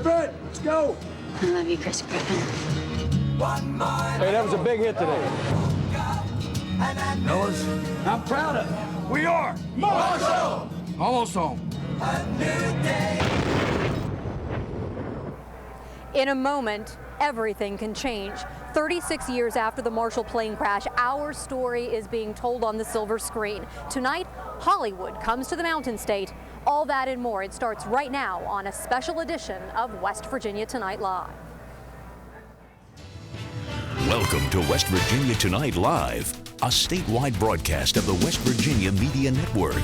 Griffin, let's go. I love you, Chris Griffin. Hey, that was a big hit today. Fellas, I'm proud of you. We are. Marshall! Almost home. In a moment, everything can change. 36 years after the Marshall plane crash, our story is being told on the silver screen. Tonight, Hollywood comes to the Mountain State. All that and more. It starts right now on a special edition of West Virginia Tonight Live. Welcome to West Virginia Tonight Live, a statewide broadcast of the West Virginia Media Network.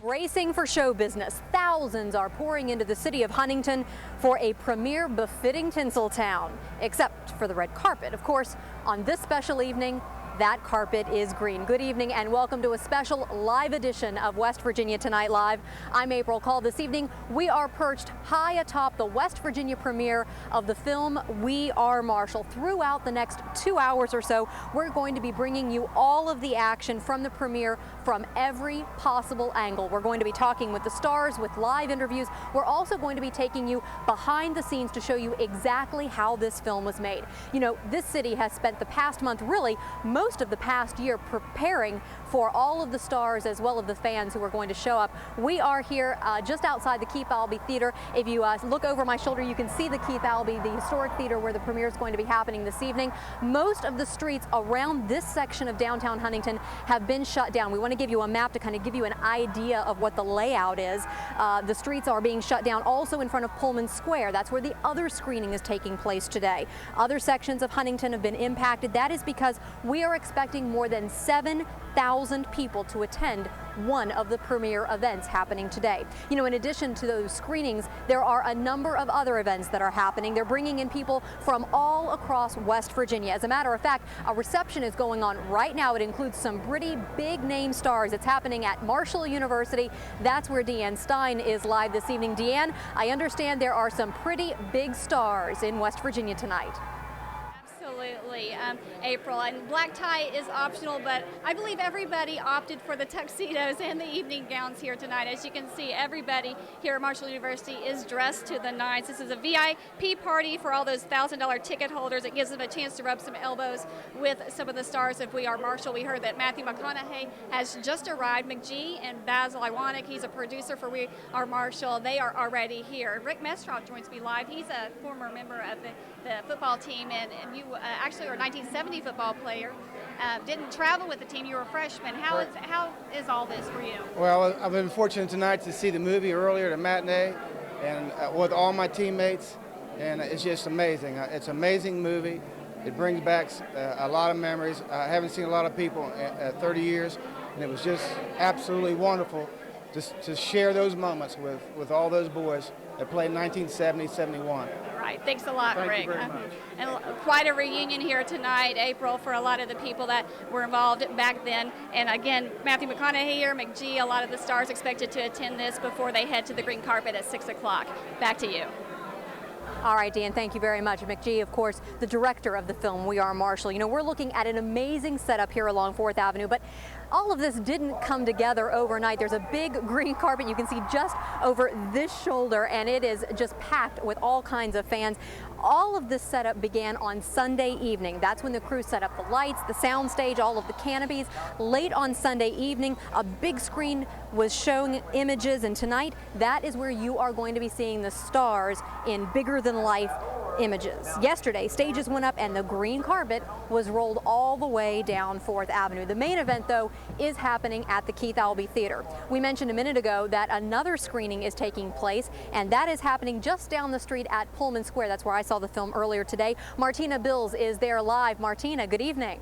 Racing for show business, thousands are pouring into the city of Huntington for a premiere befitting Tinseltown, except for the red carpet. Of course, on this special evening, that carpet is green. Good evening and welcome to a special live edition of West Virginia Tonight Live. I'm April Call. This evening, we are perched high atop the West Virginia premiere of the film We Are Marshall. Throughout the next 2 hours or so, we're going to be bringing you all of the action from the premiere from every possible angle. We're going to be talking with the stars, with live interviews. We're also going to be taking you behind the scenes to show you exactly how this film was made. You know, this city has spent the past month, really most of the past year, preparing for all of the stars as well as the fans who are going to show up. We are here just outside the Keith Albee Theater. If you look over my shoulder, you can see the Keith Albee, the historic theater where the premiere is going to be happening this evening. Most of the streets around this section of downtown Huntington have been shut down. We want to give you a map to kind of give you an idea of what the layout is. The streets are being shut down also in front of Pullman Square. That's where the other screening is taking place today. Other sections of Huntington have been impacted. That is because we are expecting more than 7,000 people to attend one of the premiere events happening today. You know, in addition to those screenings, there are a number of other events that are happening. They're bringing in people from all across West Virginia. As a matter of fact, a reception is going on right now. It includes some pretty big name stars. It's happening at Marshall University. That's where Deanne Stein is live this evening. Deanne, I understand there are some pretty big stars in West Virginia tonight. Absolutely, April, and black tie is optional, but I believe everybody opted for the tuxedos and the evening gowns here tonight. As you can see, everybody here at Marshall University is dressed to the nines. This is a VIP party for all those $1,000 ticket holders. It gives them a chance to rub some elbows with some of the stars of We Are Marshall. We heard that Matthew McConaughey has just arrived. McGee and Basil Iwanek, he's a producer for We Are Marshall. They are already here. Rick Mestrop joins me live. He's a former member of the football team, and you actually are a 1970 football player. Didn't travel with the team. You were a freshman. How is all this for you? Well, I've been fortunate tonight to see the movie earlier, the matinee, and with all my teammates, and it's just amazing. It's an amazing movie. It brings back a lot of memories. I haven't seen a lot of people in 30 years, and it was just absolutely wonderful to share those moments with all those boys that played in 1970, 71. Right. Thanks a lot, Rick. Thank you very much. And quite a reunion here tonight, April, for a lot of the people that were involved back then. And again, Matthew McConaughey here, McGee, a lot of the stars expected to attend this before they head to the green carpet at 6 o'clock. Back to you. All right, Dan, thank you very much. McGee, of course, the director of the film We Are Marshall. You know, we're looking at an amazing setup here along 4th Avenue, but all of this didn't come together overnight. There's a big green carpet you can see just over this shoulder, and it is just packed with all kinds of fans. All of this setup began on Sunday evening. That's when the crew set up the lights, the sound stage, all of the canopies. Late on Sunday evening, a big screen was showing images, and tonight, that is where you are going to be seeing the stars in bigger-than-life images. Yesterday, stages went up and the green carpet was rolled all the way down 4th Avenue. The main event, though, is happening at the Keith Albee Theater. We mentioned a minute ago that another screening is taking place, and that is happening just down the street at Pullman Square. That's where I saw the film earlier today. Martina Bills is there live. Martina, good evening.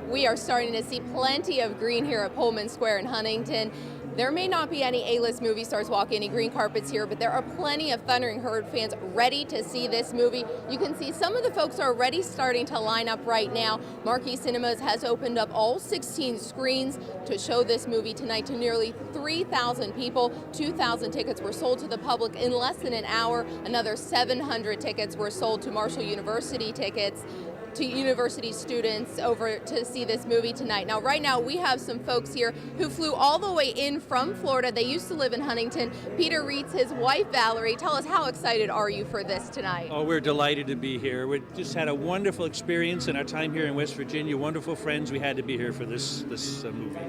We are starting to see plenty of green here at Pullman Square in Huntington. There may not be any A-list movie stars walking any green carpets here, but there are plenty of Thundering Herd fans ready to see this movie. You can see some of the folks are already starting to line up right now. Marquee Cinemas has opened up all 16 screens to show this movie tonight to nearly 3,000 people. 2,000 tickets were sold to the public in less than an hour. Another 700 tickets were sold to Marshall University tickets. to university students over to see this movie tonight. Now, right now, we have some folks here who flew all the way in from Florida. They used to live in Huntington. Peter Reitz, his wife, Valerie. Tell us, how excited are you for this tonight? Oh, we're delighted to be here. We just had a wonderful experience in our time here in West Virginia. Wonderful friends. We had to be here for this movie.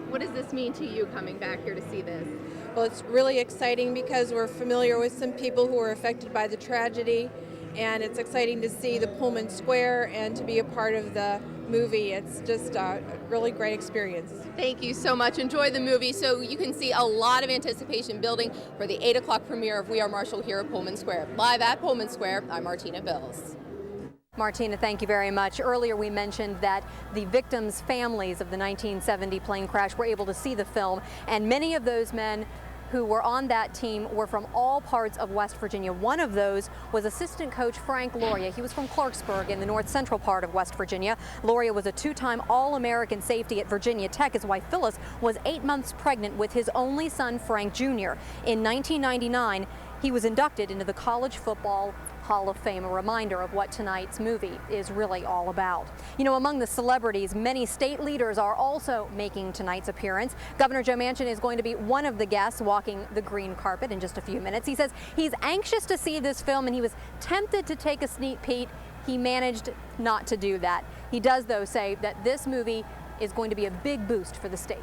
What does this mean to you coming back here to see this? Well, it's really exciting because we're familiar with some people who were affected by the tragedy, and it's exciting to see the Pullman Square and to be a part of the movie. It's just a really great experience. Thank you so much. Enjoy the movie. So you can see a lot of anticipation building for the 8 o'clock premiere of We Are Marshall here at Pullman Square. Live at Pullman Square, I'm Martina Bills. Martina, thank you very much. Earlier we mentioned that the victims' families of the 1970 plane crash were able to see the film, and many of those men who were on that team were from all parts of West Virginia. One of those was assistant coach Frank Loria. He was from Clarksburg in the north central part of West Virginia. Loria was a two-time All-American safety at Virginia Tech. His wife Phyllis was 8 months pregnant with his only son Frank Jr. In 1999, he was inducted into the College Football Hall of Fame, a reminder of what tonight's movie is really all about. You know, among the celebrities, many state leaders are also making tonight's appearance. Governor Joe Manchin is going to be one of the guests walking the green carpet in just a few minutes. He says he's anxious to see this film and he was tempted to take a sneak peek. He managed not to do that. He does, though, say that this movie is going to be a big boost for the state.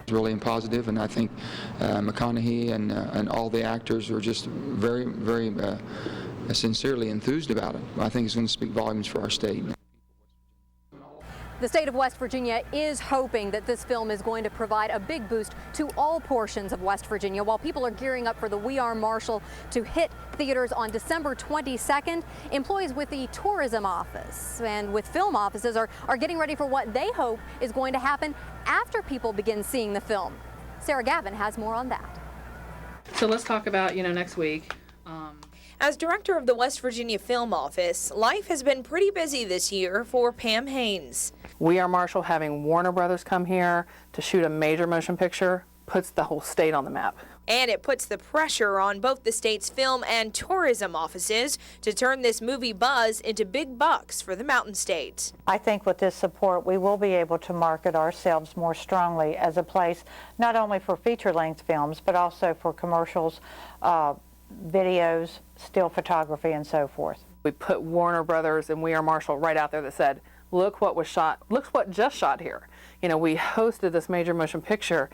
It's really positive, and I think McConaughey and all the actors are just very, very sincerely enthused about it. I think it's going to speak volumes for our state. The state of West Virginia is hoping that this film is going to provide a big boost to all portions of West Virginia. While people are gearing up for the We Are Marshall to hit theaters on December 22nd, employees with the tourism office and with film offices are getting ready for what they hope is going to happen after people begin seeing the film. Sarah Gavin has more on that. So let's talk about, next week. As director of the West Virginia Film Office, life has been pretty busy this year for Pam Haynes. We Are Marshall, having Warner Brothers come here to shoot a major motion picture, puts the whole state on the map. And it puts the pressure on both the state's film and tourism offices to turn this movie buzz into big bucks for the Mountain State. I think with this support, we will be able to market ourselves more strongly as a place not only for feature-length films, but also for commercials, videos, still photography, and so forth. We put Warner Brothers and We Are Marshall right out there that said, look what was shot, look what just shot here. We hosted this major motion picture.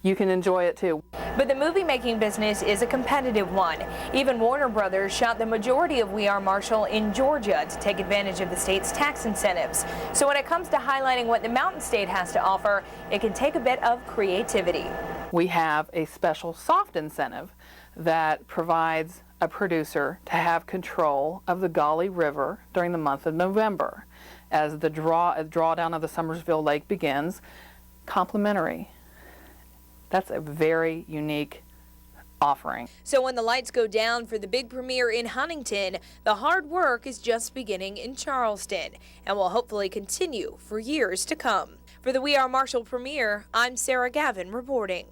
You can enjoy it too. But the movie-making business is a competitive one. Even Warner Brothers shot the majority of We Are Marshall in Georgia to take advantage of the state's tax incentives. So when it comes to highlighting what the Mountain State has to offer, it can take a bit of creativity. We have a special soft incentive that provides a producer to have control of the Gauley River during the month of November. As the drawdown of the Summersville Lake begins, complimentary. That's a very unique offering. So when the lights go down for the big premiere in Huntington, the hard work is just beginning in Charleston and will hopefully continue for years to come. For the We Are Marshall premiere, I'm Sarah Gavin reporting.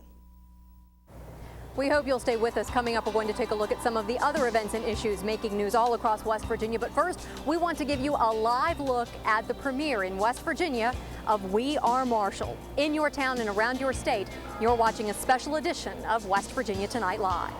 We hope you'll stay with us. Coming up, we're going to take a look at some of the other events and issues making news all across West Virginia. But first, we want to give you a live look at the premiere in West Virginia of We Are Marshall. In your town and around your state, you're watching a special edition of West Virginia Tonight Live.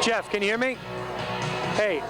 Jeff, can you hear me? Hey.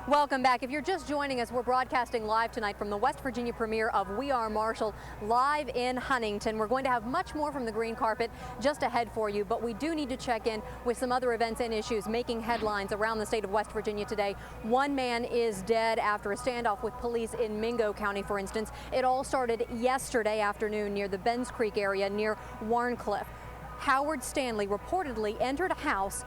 Welcome back. If you're just joining us, we're broadcasting live tonight from the West Virginia premiere of We Are Marshall, live in Huntington. We're going to have much more from the green carpet just ahead for you, but we do need to check in with some other events and issues making headlines around the state of West Virginia today. One man is dead after a standoff with police in Mingo County, for instance. It all started yesterday afternoon near the Benz Creek area near Warncliffe. Howard Stanley reportedly entered a house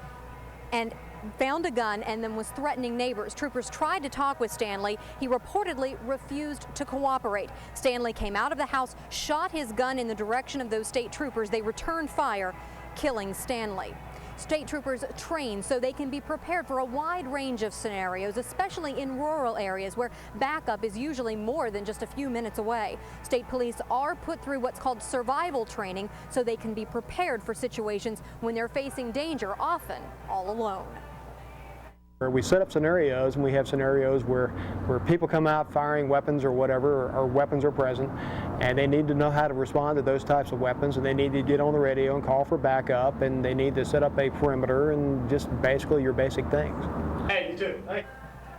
and found a gun and then was threatening neighbors. Troopers tried to talk with Stanley. He reportedly refused to cooperate. Stanley came out of the house, shot his gun in the direction of those state troopers. They returned fire, killing Stanley. State troopers train so they can be prepared for a wide range of scenarios, especially in rural areas where backup is usually more than just a few minutes away. State police are put through what's called survival training so they can be prepared for situations when they're facing danger, often all alone. We set up scenarios, and we have scenarios where people come out firing weapons or whatever, or weapons are present, and they need to know how to respond to those types of weapons, and they need to get on the radio and call for backup, and they need to set up a perimeter and just basically your basic things. Hey, you too. Hey.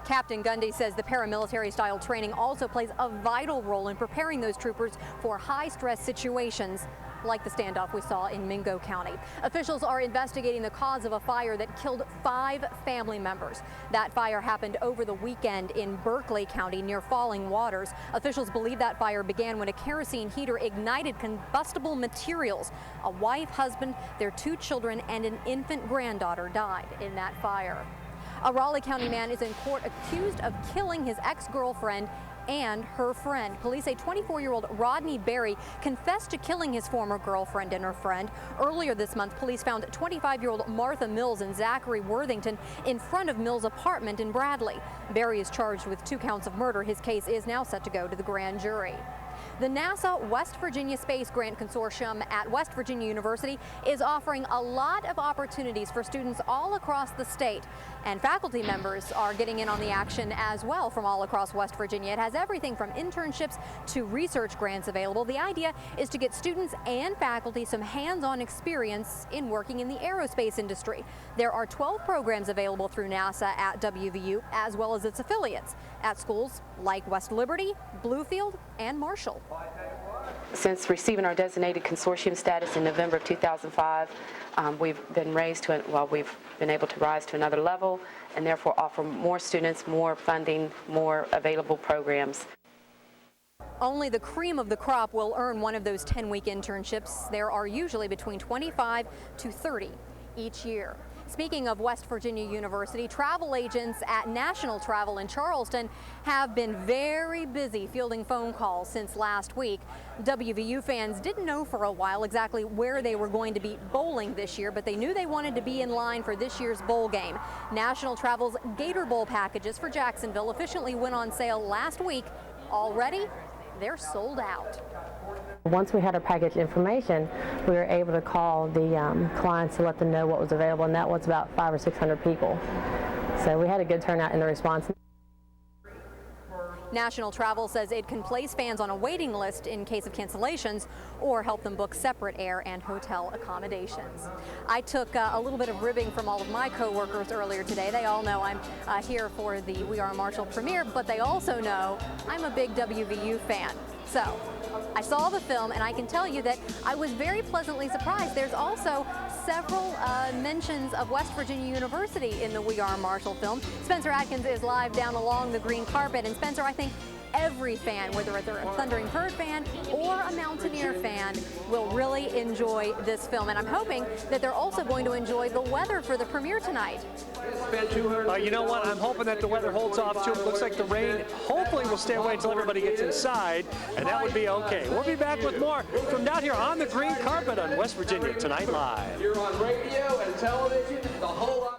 Captain Gundy says the paramilitary-style training also plays a vital role in preparing those troopers for high-stress situations like the standoff we saw in Mingo County. Officials are investigating the cause of a fire that killed 5 family members. That fire happened over the weekend in Berkeley County near Falling Waters. Officials believe that fire began when a kerosene heater ignited combustible materials. A wife, husband, their 2 children, and an infant granddaughter died in that fire. A Raleigh County man is in court accused of killing his ex-girlfriend and her friend. Police say 24-year-old Rodney Berry confessed to killing his former girlfriend and her friend. Earlier this month, police found 25-year-old Martha Mills and Zachary Worthington in front of Mills' apartment in Bradley. Berry is charged with 2 counts of murder. His case is now set to go to the grand jury. The NASA West Virginia Space Grant Consortium at West Virginia University is offering a lot of opportunities for students all across the state. And faculty members are getting in on the action as well from all across West Virginia. It has everything from internships to research grants available. The idea is to get students and faculty some hands-on experience in working in the aerospace industry. There are 12 programs available through NASA at WVU, as well as its affiliates at schools like West Liberty, Bluefield, and Marshall. Since receiving our designated consortium status in November of 2005, we've been able to rise to another level and therefore offer more students, more funding, more available programs. Only the cream of the crop will earn one of those 10-week internships. There are usually between 25 to 30 each year. Speaking of West Virginia University, travel agents at National Travel in Charleston have been very busy fielding phone calls since last week. WVU fans didn't know for a while exactly where they were going to be bowling this year, but they knew they wanted to be in line for this year's bowl game. National Travel's Gator Bowl packages for Jacksonville officially went on sale last week. Already, they're sold out. Once we had our package information, we were able to call the clients to let them know what was available, and that was about 500 or 600 people. So we had a good turnout in the response. National Travel says it can place fans on a waiting list in case of cancellations or help them book separate air and hotel accommodations. I took a little bit of ribbing from all of my coworkers earlier today. They all know I'm here for the We Are Marshall premiere, but they also know I'm a big WVU fan. So I saw the film, and I can tell you that I was very pleasantly surprised. There's also several mentions of West Virginia University in the We Are Marshall film. Spencer Atkins is live down along the green carpet, and Spencer, I think every fan, whether they're a Thundering Herd fan or a Mountaineer fan, will really enjoy this film. And I'm hoping that they're also going to enjoy the weather for the premiere tonight. You know what? I'm hoping that the weather holds off too. It looks like the rain hopefully will stay away until everybody gets inside, and that would be okay. We'll be back with more from down here on the green carpet on West Virginia Tonight Live. You're on radio and television, the whole lot.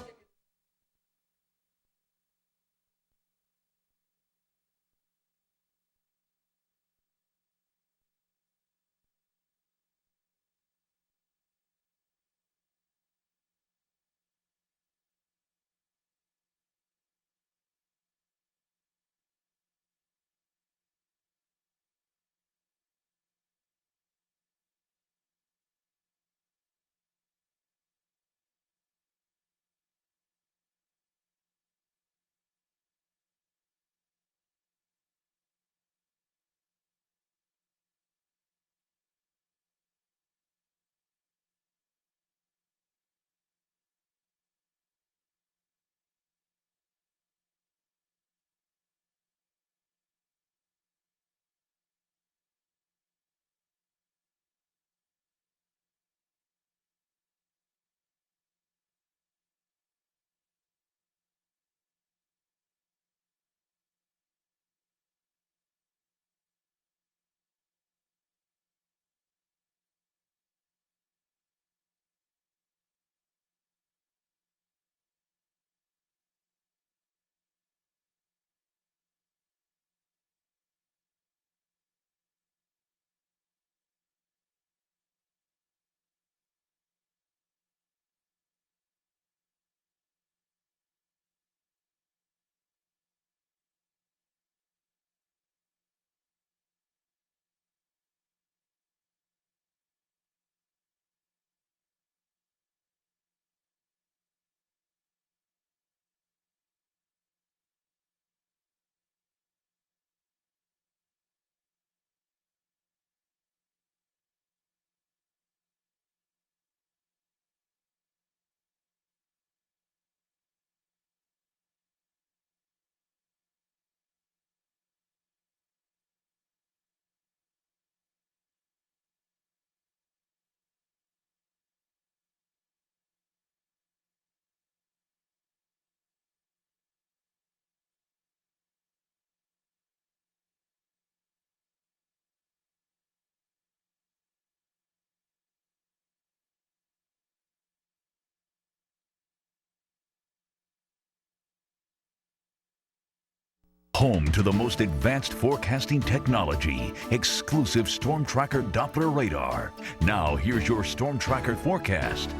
Home to the most advanced forecasting technology, exclusive Storm Tracker Doppler radar. Now, here's your Storm Tracker forecast.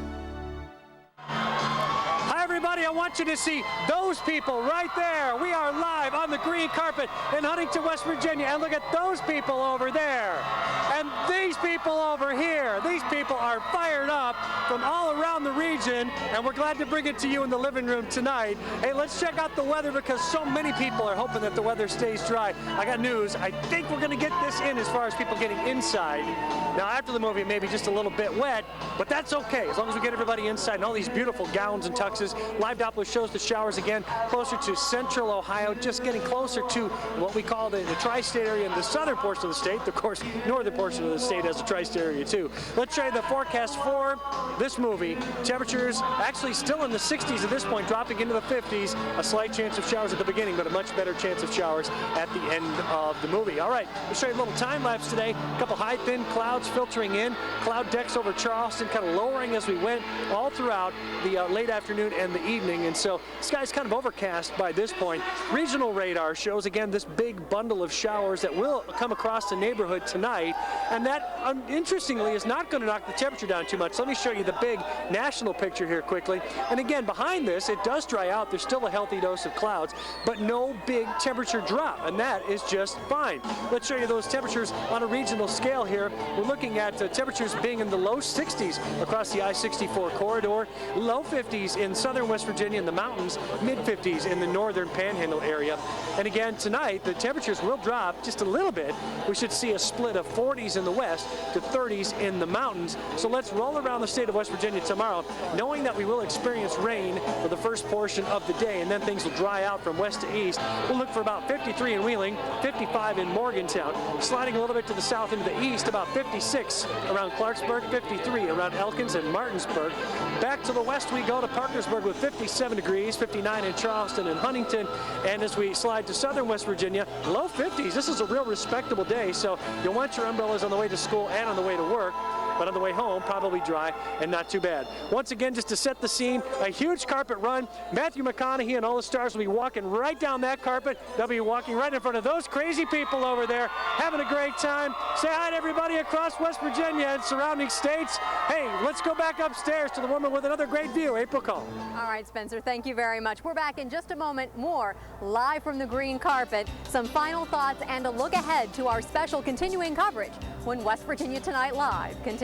Hi, everybody. I want you to see those people right there. We are live on the green carpet in Huntington, West Virginia. And look at those people over there. And these people over here. These people are fired up from all around the region, and we're glad to bring it to you in the living room tonight. Hey, let's check out the weather because so many people are hoping that the weather stays dry. I got news. I think we're going to get this in as far as people getting inside. Now, after the movie, it may be just a little bit wet, but that's okay as long as we get everybody inside and all these beautiful gowns and tuxes. Live Doppler shows the showers again closer to central Ohio, just getting closer to what we call the tri-state area in the southern portion of the state. Of course, northern portion of the state has a tri-state area too. Let's show you the forecast for this movie. Temperatures actually still in the 60s at this point, dropping into the 50s. A slight chance of showers at the beginning, but a much better chance of showers at the end of the movie. All right, we'll show you a little time lapse today. A couple high, thin clouds filtering in. Cloud decks over Charleston, kind of lowering as we went all throughout the late afternoon and the evening. And so the sky's kind of overcast by this point. Regional radar shows, again, this big bundle of showers that will come across the neighborhood tonight. And that, interestingly, is not going to knock the temperature down too much. Let me show you the big national picture here quickly. And again, behind this, it does dry out. There's still a healthy dose of clouds, but no big temperature drop, and that is just fine. Let's show you those temperatures on a regional scale here. We're looking at temperatures being in the low 60s across the I-64 corridor, low 50s in southern West Virginia in the mountains, mid 50s in the northern panhandle area. And again, tonight, the temperatures will drop just a little bit. We should see a split of 40s 40s in the west to 30s in the mountains. So let's roll around the state of West Virginia tomorrow, knowing that we will experience rain for the first portion of the day, and then things will dry out from west to east. We'll look for about 53 in Wheeling, 55 in Morgantown, sliding a little bit to the south into the east, about 56 around Clarksburg, 53 around Elkins and Martinsburg. Back to the west we go to Parkersburg with 57 degrees, 59 in Charleston and Huntington, and as we slide to southern West Virginia, low 50s. This is a real respectable day, so you'll want your umbrellas on the way to school and on the way to work. But on the way home, probably dry and not too bad. Once again, just to set the scene, a huge carpet run. Matthew McConaughey and all the stars will be walking right down that carpet. They'll be walking right in front of those crazy people over there, having a great time. Say hi to everybody across West Virginia and surrounding states. Hey, let's go back upstairs to the woman with another great view, April Cole. All right, Spencer, thank you very much. We're back in just a moment more, live from the green carpet. Some final thoughts and a look ahead to our special continuing coverage when West Virginia Tonight Live continues.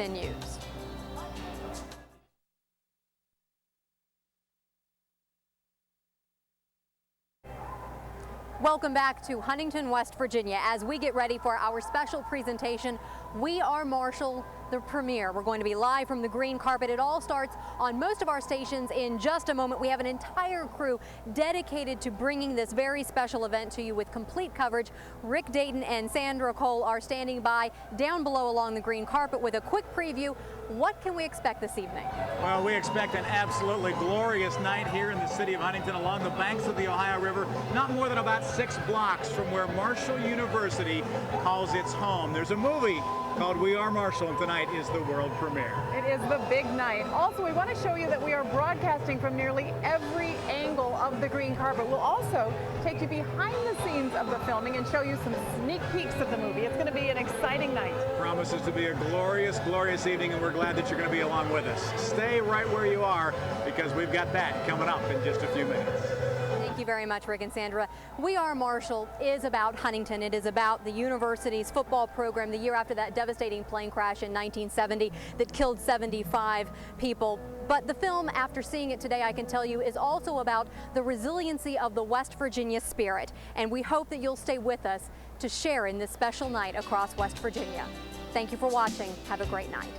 Welcome back to Huntington, West Virginia, as we get ready for our special presentation, We Are Marshall, the premiere. We're going to be live from the green carpet. It all starts on most of our stations in just a moment. We have an entire crew dedicated to bringing this very special event to you with complete coverage. Rick Dayton and Sandra Cole are standing by down below along the green carpet with a quick preview. What can we expect this evening? Well, we expect an absolutely glorious night here in the city of Huntington along the banks of the Ohio River, not more than about 6 blocks from where Marshall University calls its home. There's a movie called We Are Marshall, and tonight is the world premiere. It is the big night. Also, we want to show you that we are broadcasting from nearly every angle of the green carpet. We'll also take you behind the scenes of the filming and show you some sneak peeks of the movie. It's going to be an exciting night. Promises to be a glorious, glorious evening, and we're glad that you're going to be along with us. Stay right where you are, because we've got that coming up in just a few minutes. Thank you very much, Rick and Sandra. We Are Marshall is about Huntington. It is about the university's football program the year after that devastating plane crash in 1970 that killed 75 people. But the film, after seeing it today, I can tell you, is also about the resiliency of the West Virginia spirit. And we hope that you'll stay with us to share in this special night across West Virginia. Thank you for watching. Have a great night.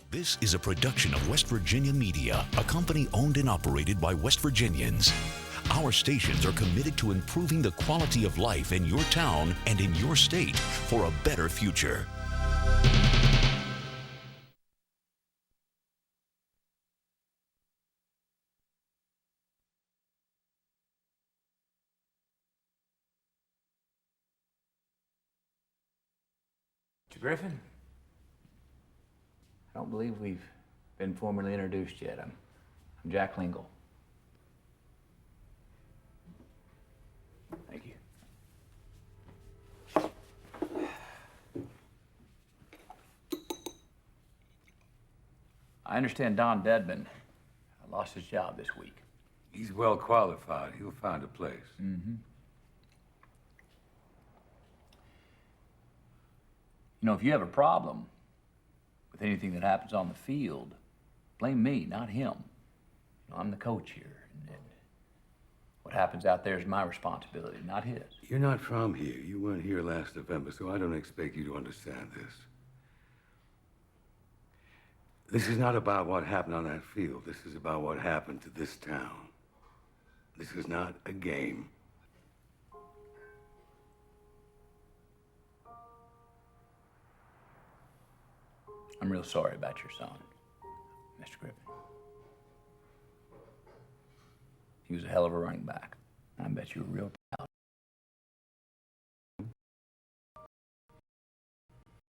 This is a production of West Virginia Media, a company owned and operated by West Virginians. Our stations are committed to improving the quality of life in your town and in your state for a better future. Mr. Griffin? I don't believe we've been formally introduced yet. I'm Jack Lingle. Thank you. I understand Don Dedman lost his job this week. He's well qualified. He'll find a place. Mm-hmm. You know, if you have a problem with anything that happens on the field, blame me, not him. You know, I'm the coach here, and what happens out there is my responsibility, not his. You're not from here. You weren't here last November, so I don't expect you to understand this. This is not about what happened on that field. This is about what happened to this town. This is not a game. I'm real sorry about your son, Mr. Griffin. He was a hell of a running back. I bet you were real proud.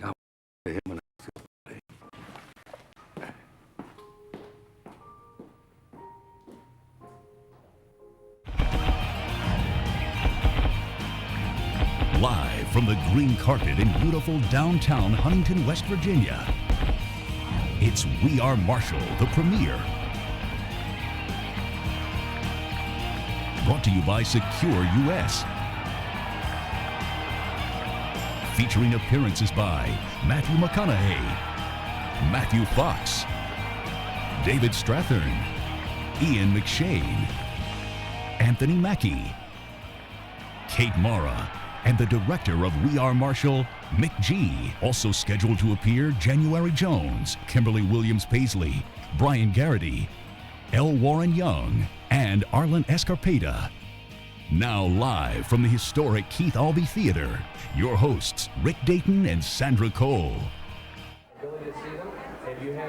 I him when I feel bad. Live from the green carpet in beautiful downtown Huntington, West Virginia, it's We Are Marshall, the premiere. Brought to you by Secure US. Featuring appearances by Matthew McConaughey, Matthew Fox, David Strathern, Ian McShane, Anthony Mackie, Kate Mara, and the director of We Are Marshall, Mick G. Also scheduled to appear January Jones, Kimberly Williams Paisley, Brian Garrity, L. Warren Young, and Arlen Escarpeta. Now live from the historic Keith Albee Theater, your hosts, Rick Dayton and Sandra Cole.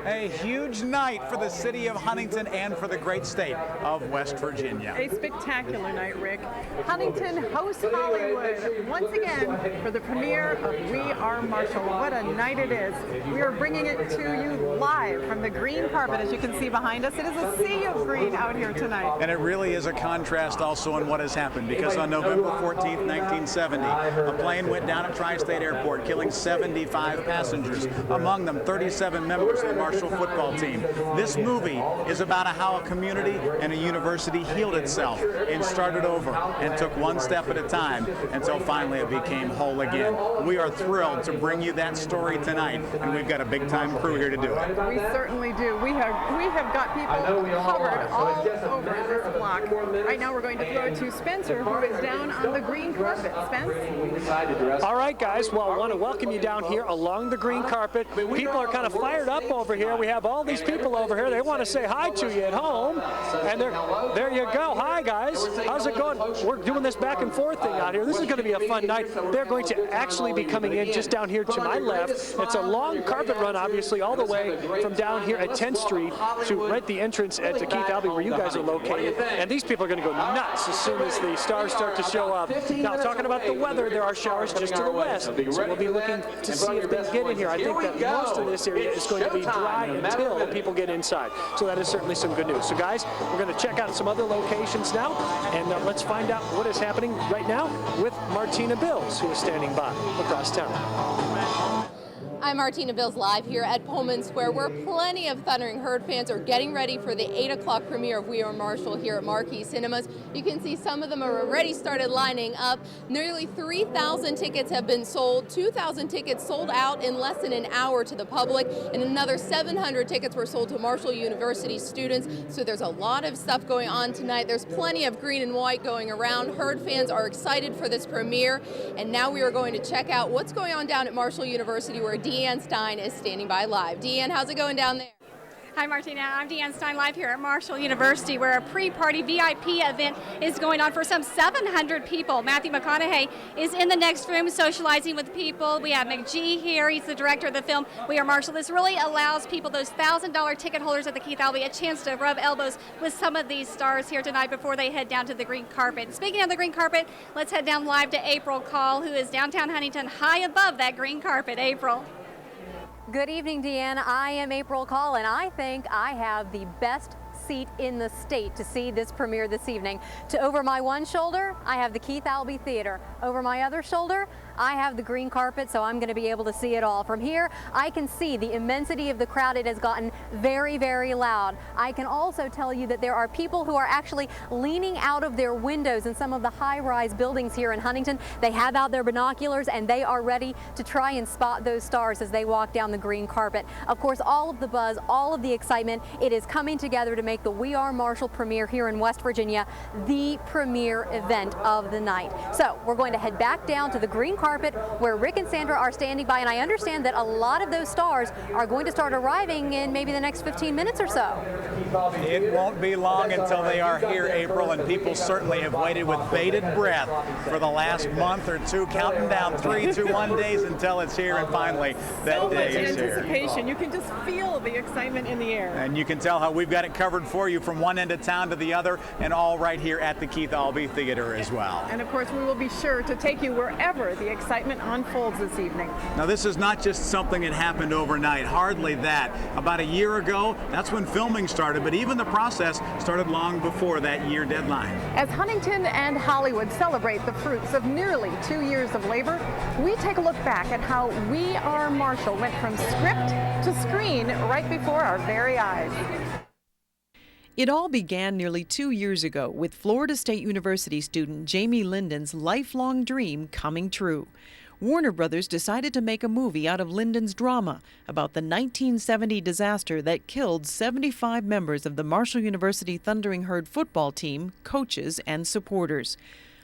A huge night for the city of Huntington and for the great state of West Virginia. A spectacular night, Rick. Huntington hosts Hollywood once again for the premiere of We Are Marshall. What a night it is. We are bringing it to you live from the green carpet, as you can see behind us. It is a sea of green out here tonight. And it really is a contrast also in what has happened, because on November 14th, 1970, a plane went down at Tri-State Airport, killing 75 passengers, among them 37 members of the Marshall football team. This movie is about how a community and a university healed itself and started over and took one step at a time until finally it became whole again. We are thrilled to bring you that story tonight, and we've got a big-time crew here to do it. We certainly do. We have got people covered all over this block. Right now we're going to throw it to Spencer, who is down on the green carpet. Spence? All right, guys. Well, I want to welcome you down here along the green carpet. People are kind of fired up over here. We have all these people over here. They want to say hi to you at home. And there you go. Hi, guys. How's it going? We're doing this back and forth thing out here. This is going to be a fun night. They're going to actually be coming in just down here to my left. It's a long carpet run, obviously, all the way from down here at 10th Street to right the entrance at the Keith Albee, where you guys are located. And these people are going to go nuts as soon as the stars start to show up. Now, talking about the weather, there are showers just to the west. So we'll be looking to see if they get in here. I think that most of this area is going to be dry until people get inside. So that is certainly some good news. So guys, we're going to check out some other locations now, and let's find out what is happening right now with Martina Bills, who is standing by across town. I'm Martina Bills live here at Pullman Square, where plenty of Thundering Herd fans are getting ready for the 8 o'clock premiere of We Are Marshall here at Marquee Cinemas. You can see some of them are already started lining up. Nearly 3,000 tickets have been sold. 2,000 tickets sold out in less than an hour to the public, and another 700 tickets were sold to Marshall University students. So there's a lot of stuff going on tonight. There's plenty of green and white going around. Herd fans are excited for this premiere, and now we are going to check out what's going on down at Marshall University, where Deanne Stein is standing by live. Deanne, how's it going down there? Hi, Martina. I'm Deanne Stein, live here at Marshall University, where a pre-party VIP event is going on for some 700 people. Matthew McConaughey is in the next room socializing with people. We have McGee here. He's the director of the film We Are Marshall. This really allows people, those $1,000 ticket holders at the Keith Albee, a chance to rub elbows with some of these stars here tonight before they head down to the green carpet. Speaking of the green carpet, let's head down live to April Call, who is downtown Huntington, high above that green carpet. April. Good evening, Deanne. I am April Call, and I think I have the best seat in the state to see this premiere this evening. Over my one shoulder, I have the Keith Albee Theater. Over my other shoulder, I have the green carpet, so I'm going to be able to see it all. From here, I can see the immensity of the crowd. It has gotten very, very loud. I can also tell you that there are people who are actually leaning out of their windows in some of the high-rise buildings here in Huntington. They have out their binoculars, and they are ready to try and spot those stars as they walk down the green carpet. Of course, all of the buzz, all of the excitement, it is coming together to make the We Are Marshall premiere here in West Virginia the premier event of the night. So we're going to head back down to the green carpet where Rick and Sandra are standing by, and I understand that a lot of those stars are going to start arriving in maybe the next 15 minutes or so. It won't be long until they are here, April, and people certainly have waited with bated breath for the last month or two, counting down 3, 2, 1 days until it's here, and finally that day is here. Anticipation. You can just feel the excitement in the air. And you can tell how we've got it covered for you from one end of town to the other, and all right here at the Keith Albee Theater as well. And of course, we will be sure to take you wherever the excitement unfolds this evening. Now, this is not just something that happened overnight. Hardly that. About a year ago, that's when filming started, but even the process started long before that year deadline. As Huntington and Hollywood celebrate the fruits of nearly 2 years of labor, we take a look back at how We Are Marshall went from script to screen right before our very eyes. It all began nearly 2 years ago with Florida State University student Jamie Linden's lifelong dream coming true. Warner Brothers decided to make a movie out of Linden's drama about the 1970 disaster that killed 75 members of the Marshall University Thundering Herd football team, coaches, and supporters.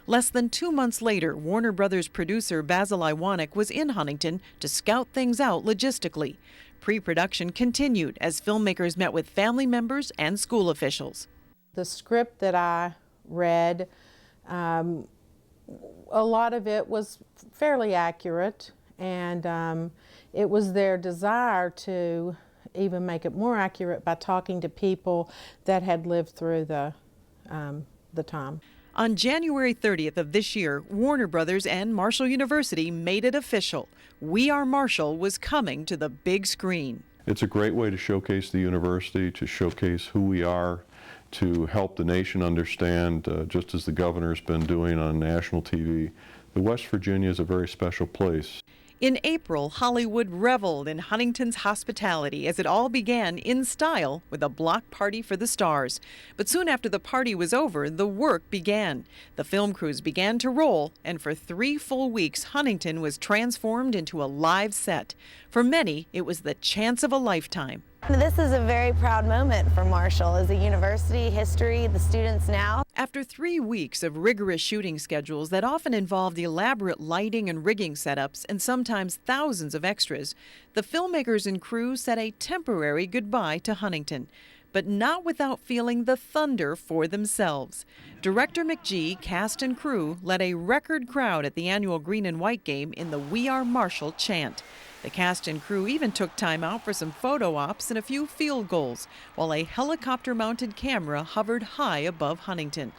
Less than 2 months later, Warner Brothers producer Basil Iwanek was in Huntington to scout things out logistically. Pre-production continued as filmmakers met with family members and school officials. The script that I read, a lot of it was fairly accurate, and it was their desire to even make it more accurate by talking to people that had lived through the time. On January 30th of this year, Warner Brothers and Marshall University made it official. We Are Marshall was coming to the big screen. It's a great way to showcase the university, to showcase who we are, to help the nation understand, just as the governor's been doing on national TV, that West Virginia is a very special place. In April, Hollywood reveled in Huntington's hospitality as it all began in style with a block party for the stars. But soon after the party was over, the work began. The film crews began to roll, and for 3 full weeks, Huntington was transformed into a live set. For many, it was the chance of a lifetime. This is a very proud moment for Marshall as a university, history, the students now. After 3 weeks of rigorous shooting schedules that often involved elaborate lighting and rigging setups and sometimes thousands of extras, the filmmakers and crew said a temporary goodbye to Huntington, but not without feeling the thunder for themselves. Director McGee, cast and crew led a record crowd at the annual Green and White game in the We Are Marshall chant. The cast and crew even took time out for some photo ops and a few field goals, while a helicopter-mounted camera hovered high above Huntington.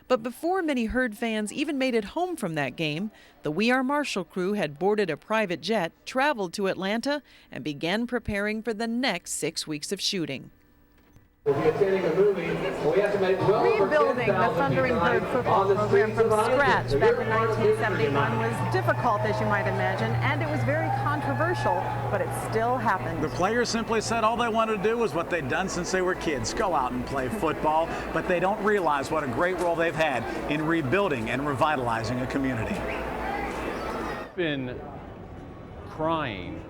But before many Herd fans even made it home from that game, the We Are Marshall crew had boarded a private jet, traveled to Atlanta, and began preparing for the next 6 weeks of shooting. We'll be attending a movie, and we have to make Rebuilding the Thundering Herd football program from scratch back in 1971 was difficult, as you might imagine, and it was very controversial, but it still happened. The players simply said all they wanted to do was what they'd done since they were kids, go out and play football, but they don't realize what a great role they've had in rebuilding and revitalizing a community. I've been crying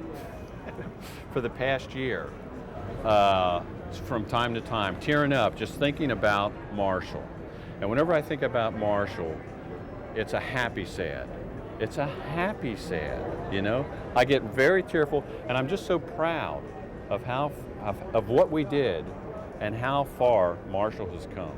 for the past year. From time to time, tearing up, just thinking about Marshall. And whenever I think about Marshall, it's a happy sad. It's a happy sad, you know? I get very tearful, and I'm just so proud of of what we did and how far Marshall has come.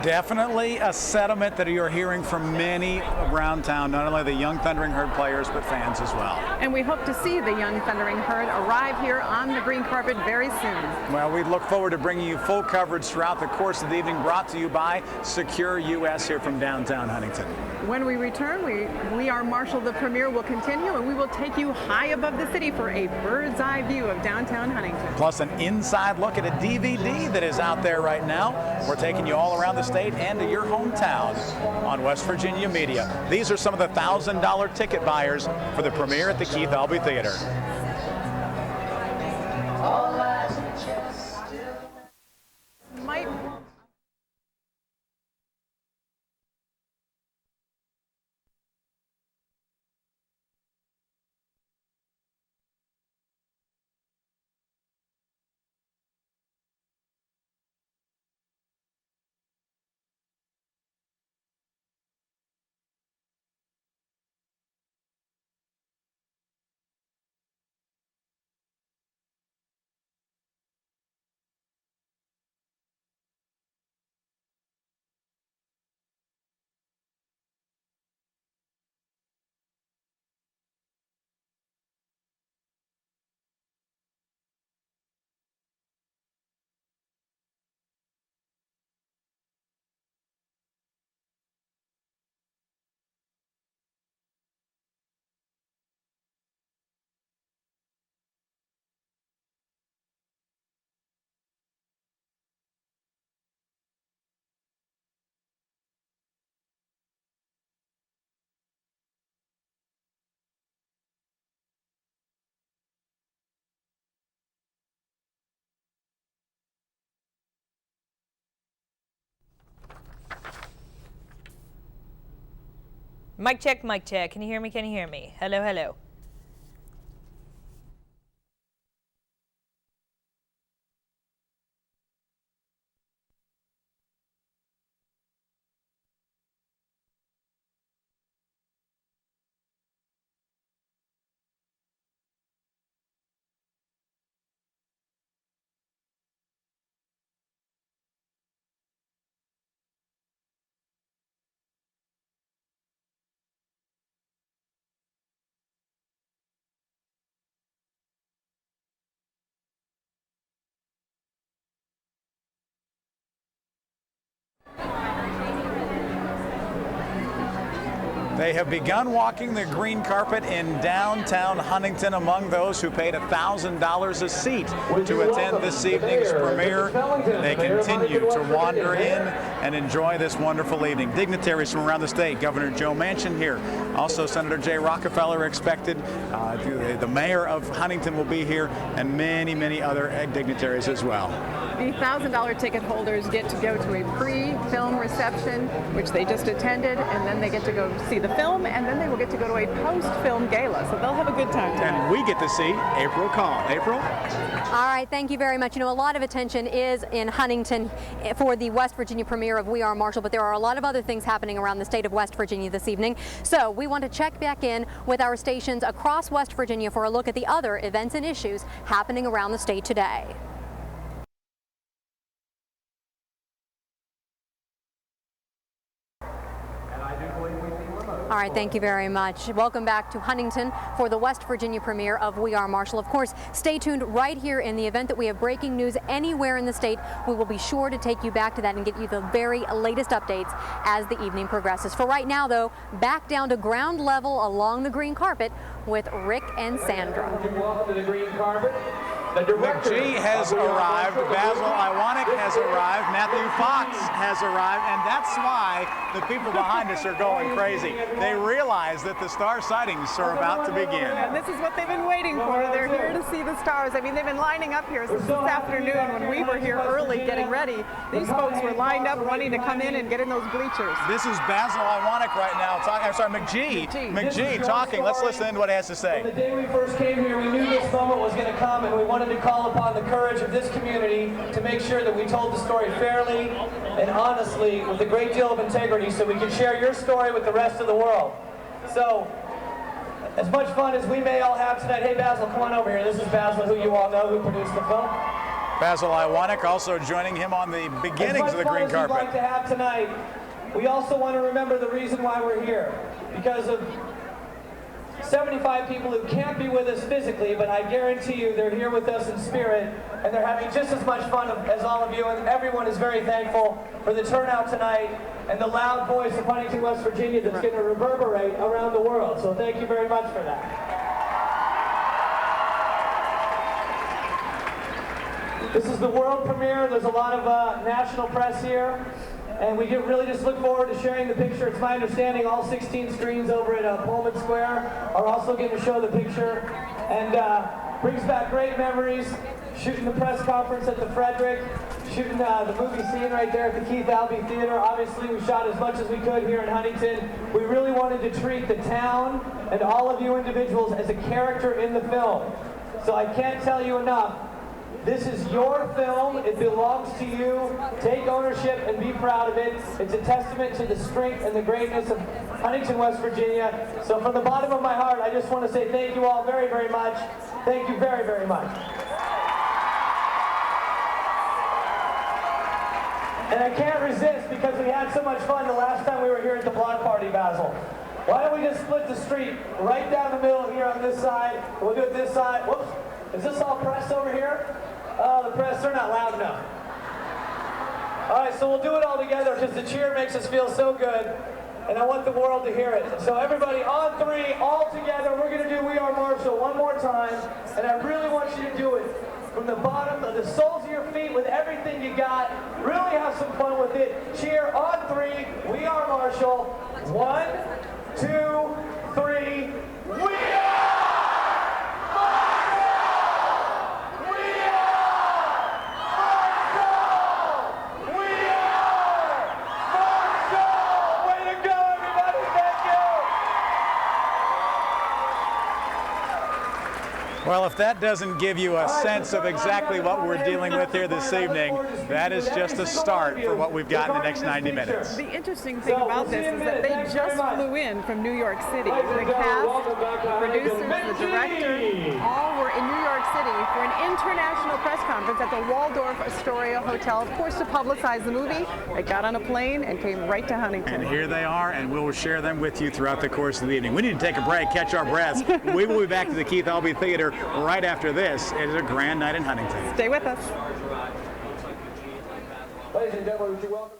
Definitely a sentiment that you're hearing from many around town, not only the young Thundering Herd players, but fans as well. And we hope to see the young Thundering Herd arrive here on the green carpet very soon. Well, we look forward to bringing you full coverage throughout the course of the evening, brought to you by Secure US here from downtown Huntington. When we return, we Are Marshall, the premiere will continue, and we will take you high above the city for a bird's eye view of downtown Huntington. Plus an inside look at a DVD that is out there right now. We're taking you all around the state and to your hometown on West Virginia Media. These are some of the $1,000 ticket buyers for the premiere at the Keith Albee Theater. Mic check, mic check. Can you hear me? Can you hear me? Hello, hello. They have begun walking the green carpet in downtown Huntington among those who paid $1,000 a seat to attend this evening's premiere. They continue to wander in and enjoy this wonderful evening. Dignitaries from around the state, Governor Joe Manchin here, also Senator Jay Rockefeller expected, the mayor of Huntington will be here, and many, many other dignitaries as well. The $1,000 ticket holders get to go to a pre-film reception, which they just attended, and then they get to go see the film, and then they will get to go to a post-film gala, so they'll have a good time tonight. And we get to see April Call. April? All right, thank you very much. You know, a lot of attention is in Huntington for the West Virginia premiere of We Are Marshall, but there are a lot of other things happening around the state of West Virginia this evening. So we want to check back in with our stations across West Virginia for a look at the other events and issues happening around the state today. All right, thank you very much. Welcome back to Huntington for the West Virginia premiere of We Are Marshall. Of course, stay tuned right here in the event that we have breaking news anywhere in the state. We will be sure to take you back to that and get you the very latest updates as the evening progresses. For right now, though, back down to ground level along the green carpet with Rick and Sandra. Welcome to the green carpet. McGee has arrived, Basil Iwanek has arrived, Matthew Fox has arrived, and that's why the people behind us are going crazy. They realize that the star sightings are about to begin. And this is what they've been waiting for. They're here to see the stars. I mean, they've been lining up here since this afternoon when we were here early getting ready. These folks were lined up wanting to come in and get in those bleachers. This is Basil Iwanek right now talking, I'm sorry, McGee talking. Let's listen to what he has to say. The day we first came here, we knew this moment was going to come, and we wanted to call upon the courage of this community to make sure that we told the story fairly and honestly with a great deal of integrity so we can share your story with the rest of the world. So, as much fun as we may all have tonight, hey Basil, come on over here. This is Basil, who you all know, who produced the film. Basil Iwanek also joining him on the beginnings of the green carpet. As much fun as we'd like to have tonight, we also want to remember the reason why we're here. Because of 75 people who can't be with us physically, but I guarantee you they're here with us in spirit, and they're having just as much fun as all of you, and everyone is very thankful for the turnout tonight and the loud voice of Huntington, West Virginia that's going to reverberate around the world. So thank you very much for that. This is the world premiere. There's a lot of national press here. And we really just look forward to sharing the picture. It's my understanding all 16 screens over at Pullman Square are also going to show the picture. And brings back great memories. Shooting the press conference at the Frederick, shooting the movie scene right there at the Keith Albee Theater. Obviously, we shot as much as we could here in Huntington. We really wanted to treat the town and all of you individuals as a character in the film. So I can't tell you enough. This is your film. It belongs to you. Take ownership and be proud of it. It's a testament to the strength and the greatness of Huntington, West Virginia. So from the bottom of my heart, I just want to say thank you all very, very much. Thank you very, very much. And I can't resist because we had so much fun the last time we were here at the block party, Basil. Why don't we just split the street right down the middle here on this side. We'll do it this side. Whoops. Is this all press over here? Oh, the press, they're not loud enough. All right, so we'll do it all together because the cheer makes us feel so good, and I want the world to hear it. So everybody on three, all together, we're going to do We Are Marshall one more time, and I really want you to do it from the bottom of the soles of your feet with everything you got. Really have some fun with it. Cheer on three, We Are Marshall. 1, 2, 3, We Are! Well, if that doesn't give you a sense of exactly what we're dealing with here this evening, that is just a start for what we've got in the next 90 minutes. The interesting thing about this is that they just flew in from New York City. The cast, the producers, the director, all were in New York City for an international press conference at the Waldorf Astoria Hotel, of course, to publicize the movie. They got on a plane and came right to Huntington. And here they are, and we'll share them with you throughout the course of the evening. We need to take a break, catch our breaths. We will be back to the Keith Albee Theater right after this. It is a grand night in Huntington. Stay with us. Ladies and gentlemen, would you welcome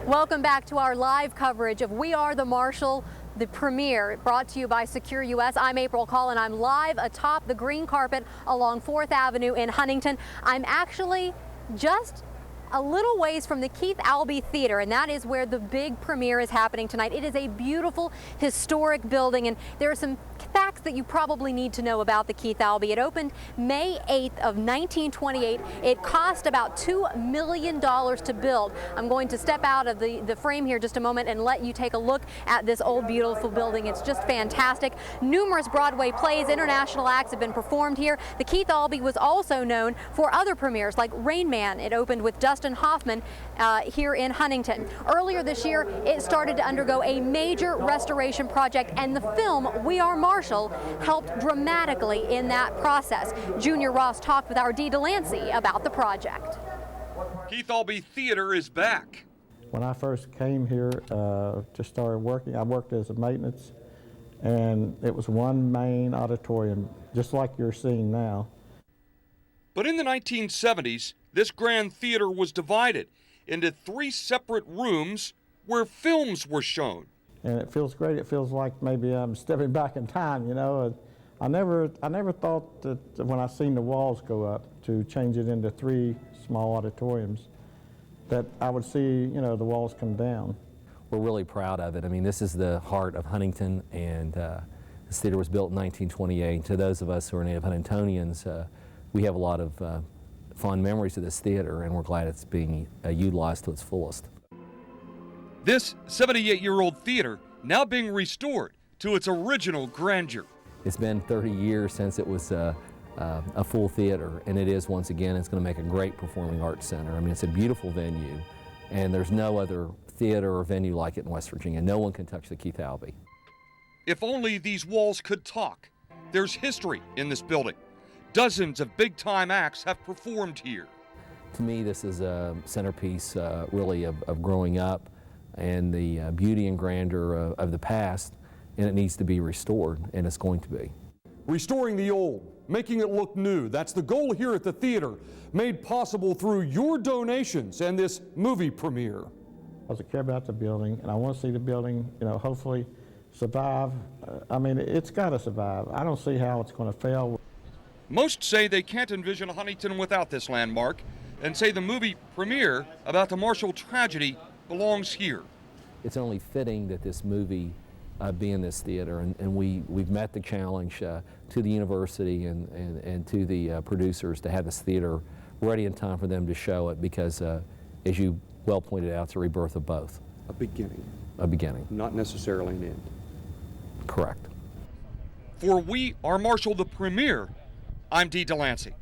Welcome back to our live coverage of We Are the Marshall, the premiere, brought to you by Secure US. I'm April Call, and I'm live atop the green carpet along 4th Avenue in Huntington. I'm actually just a little ways from the Keith Albee Theater, and that is where the big premiere is happening tonight. It is a beautiful, historic building, and there are some facts that you probably need to know about the Keith Albee. It opened May 8th of 1928. It cost about $2 million to build. I'm going to step out of the frame here just a moment and let you take a look at this old, beautiful building. It's just fantastic. Numerous Broadway plays, international acts have been performed here. The Keith Albee was also known for other premieres like Rain Man. It opened with Dustin Hoffman here in Huntington. Earlier this year, it started to undergo a major restoration project, and the film We Are Marshall helped dramatically in that process. Junior Ross talked with our Dee Delancey about the project. Keith Albee Theater is back. When I first came here, just started working, I worked as a maintenance, and it was one main auditorium, just like you're seeing now. But in the 1970s, this grand theater was divided into 3 separate rooms where films were shown. And it feels great. It feels like maybe I'm stepping back in time, you know. I never thought that when I seen the walls go up to change it into 3 small auditoriums, that I would see, you know, the walls come down. We're really proud of it. I mean, this is the heart of Huntington, and this theater was built in 1928. To those of us who are native Huntingtonians, we have a lot of fond memories of this theater, and we're glad it's being utilized to its fullest. This 78-year-old theater now being restored to its original grandeur. It's been 30 years since it was a full theater, and it is once again. It's going to make a great performing arts center. I mean, it's a beautiful venue, and there's no other theater or venue like it in West Virginia. No one can touch the Keith Albee. If only these walls could talk. There's history in this building. Dozens of big-time acts have performed here. To me, this is a centerpiece really of growing up and the beauty and grandeur of the past, and it needs to be restored, and it's going to be. Restoring the old, making it look new, that's the goal here at the theater, made possible through your donations and this movie premiere. I care about the building, and I want to see the building, you know, hopefully survive. I mean, it's got to survive. I don't see how it's going to fail. Most say they can't envision Huntington without this landmark, and say the movie premiere about the Marshall tragedy belongs here. It's only fitting that this movie be in this theater, and we've met the challenge to the university and to the producers to have this theater ready in time for them to show it, because as you well pointed out, it's a rebirth of both. A beginning. A beginning. Not necessarily an end. Correct. For We Are Marshall, the premiere, I'm Dee Delancey.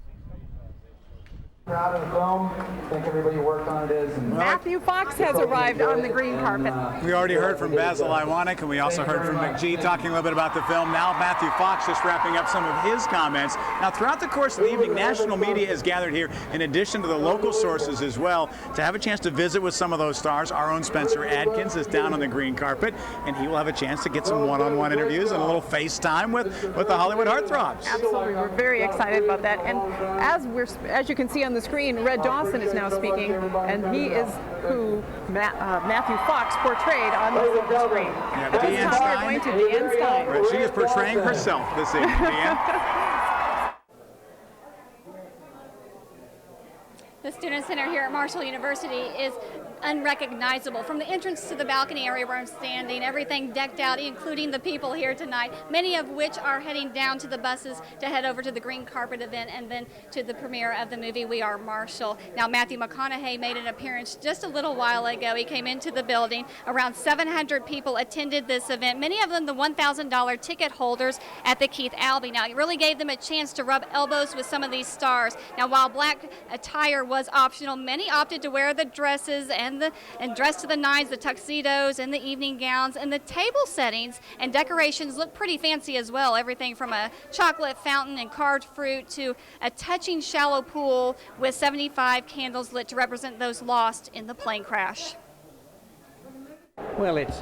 Proud of the film. I think everybody who worked on it is. Matthew Fox has arrived on the green carpet. We already heard from Basil Iwanek, and we also heard from McGee talking a little bit about the film. Now Matthew Fox just wrapping up some of his comments. Now throughout the course of the evening, national media is gathered here in addition to the local sources as well to have a chance to visit with some of those stars. Our own Spencer Adkins is down on the green carpet, and he will have a chance to get some one-on-one interviews and a little FaceTime with the Hollywood heartthrobs. Absolutely, we're very excited about that. And as you can see on the screen, Red Dawson is now speaking, and he is who Matthew Fox portrayed on the screen. Yeah, At this time, we're going to Deanne Stein. Right, she is portraying herself this evening, Deanne. The Student Center here at Marshall University is unrecognizable. From the entrance to the balcony area where I'm standing, everything decked out, including the people here tonight, many of which are heading down to the buses to head over to the green carpet event and then to the premiere of the movie We Are Marshall. Now, Matthew McConaughey made an appearance just a little while ago. He came into the building. Around 700 people attended this event, many of them the $1,000 ticket holders at the Keith Albee. Now, it really gave them a chance to rub elbows with some of these stars. Now, while black attire was optional, many opted to wear the dresses and dress to the nines, the tuxedos and the evening gowns, and the table settings and decorations look pretty fancy as well. Everything from a chocolate fountain and carved fruit to a touching shallow pool with 75 candles lit to represent those lost in the plane crash. Well, it's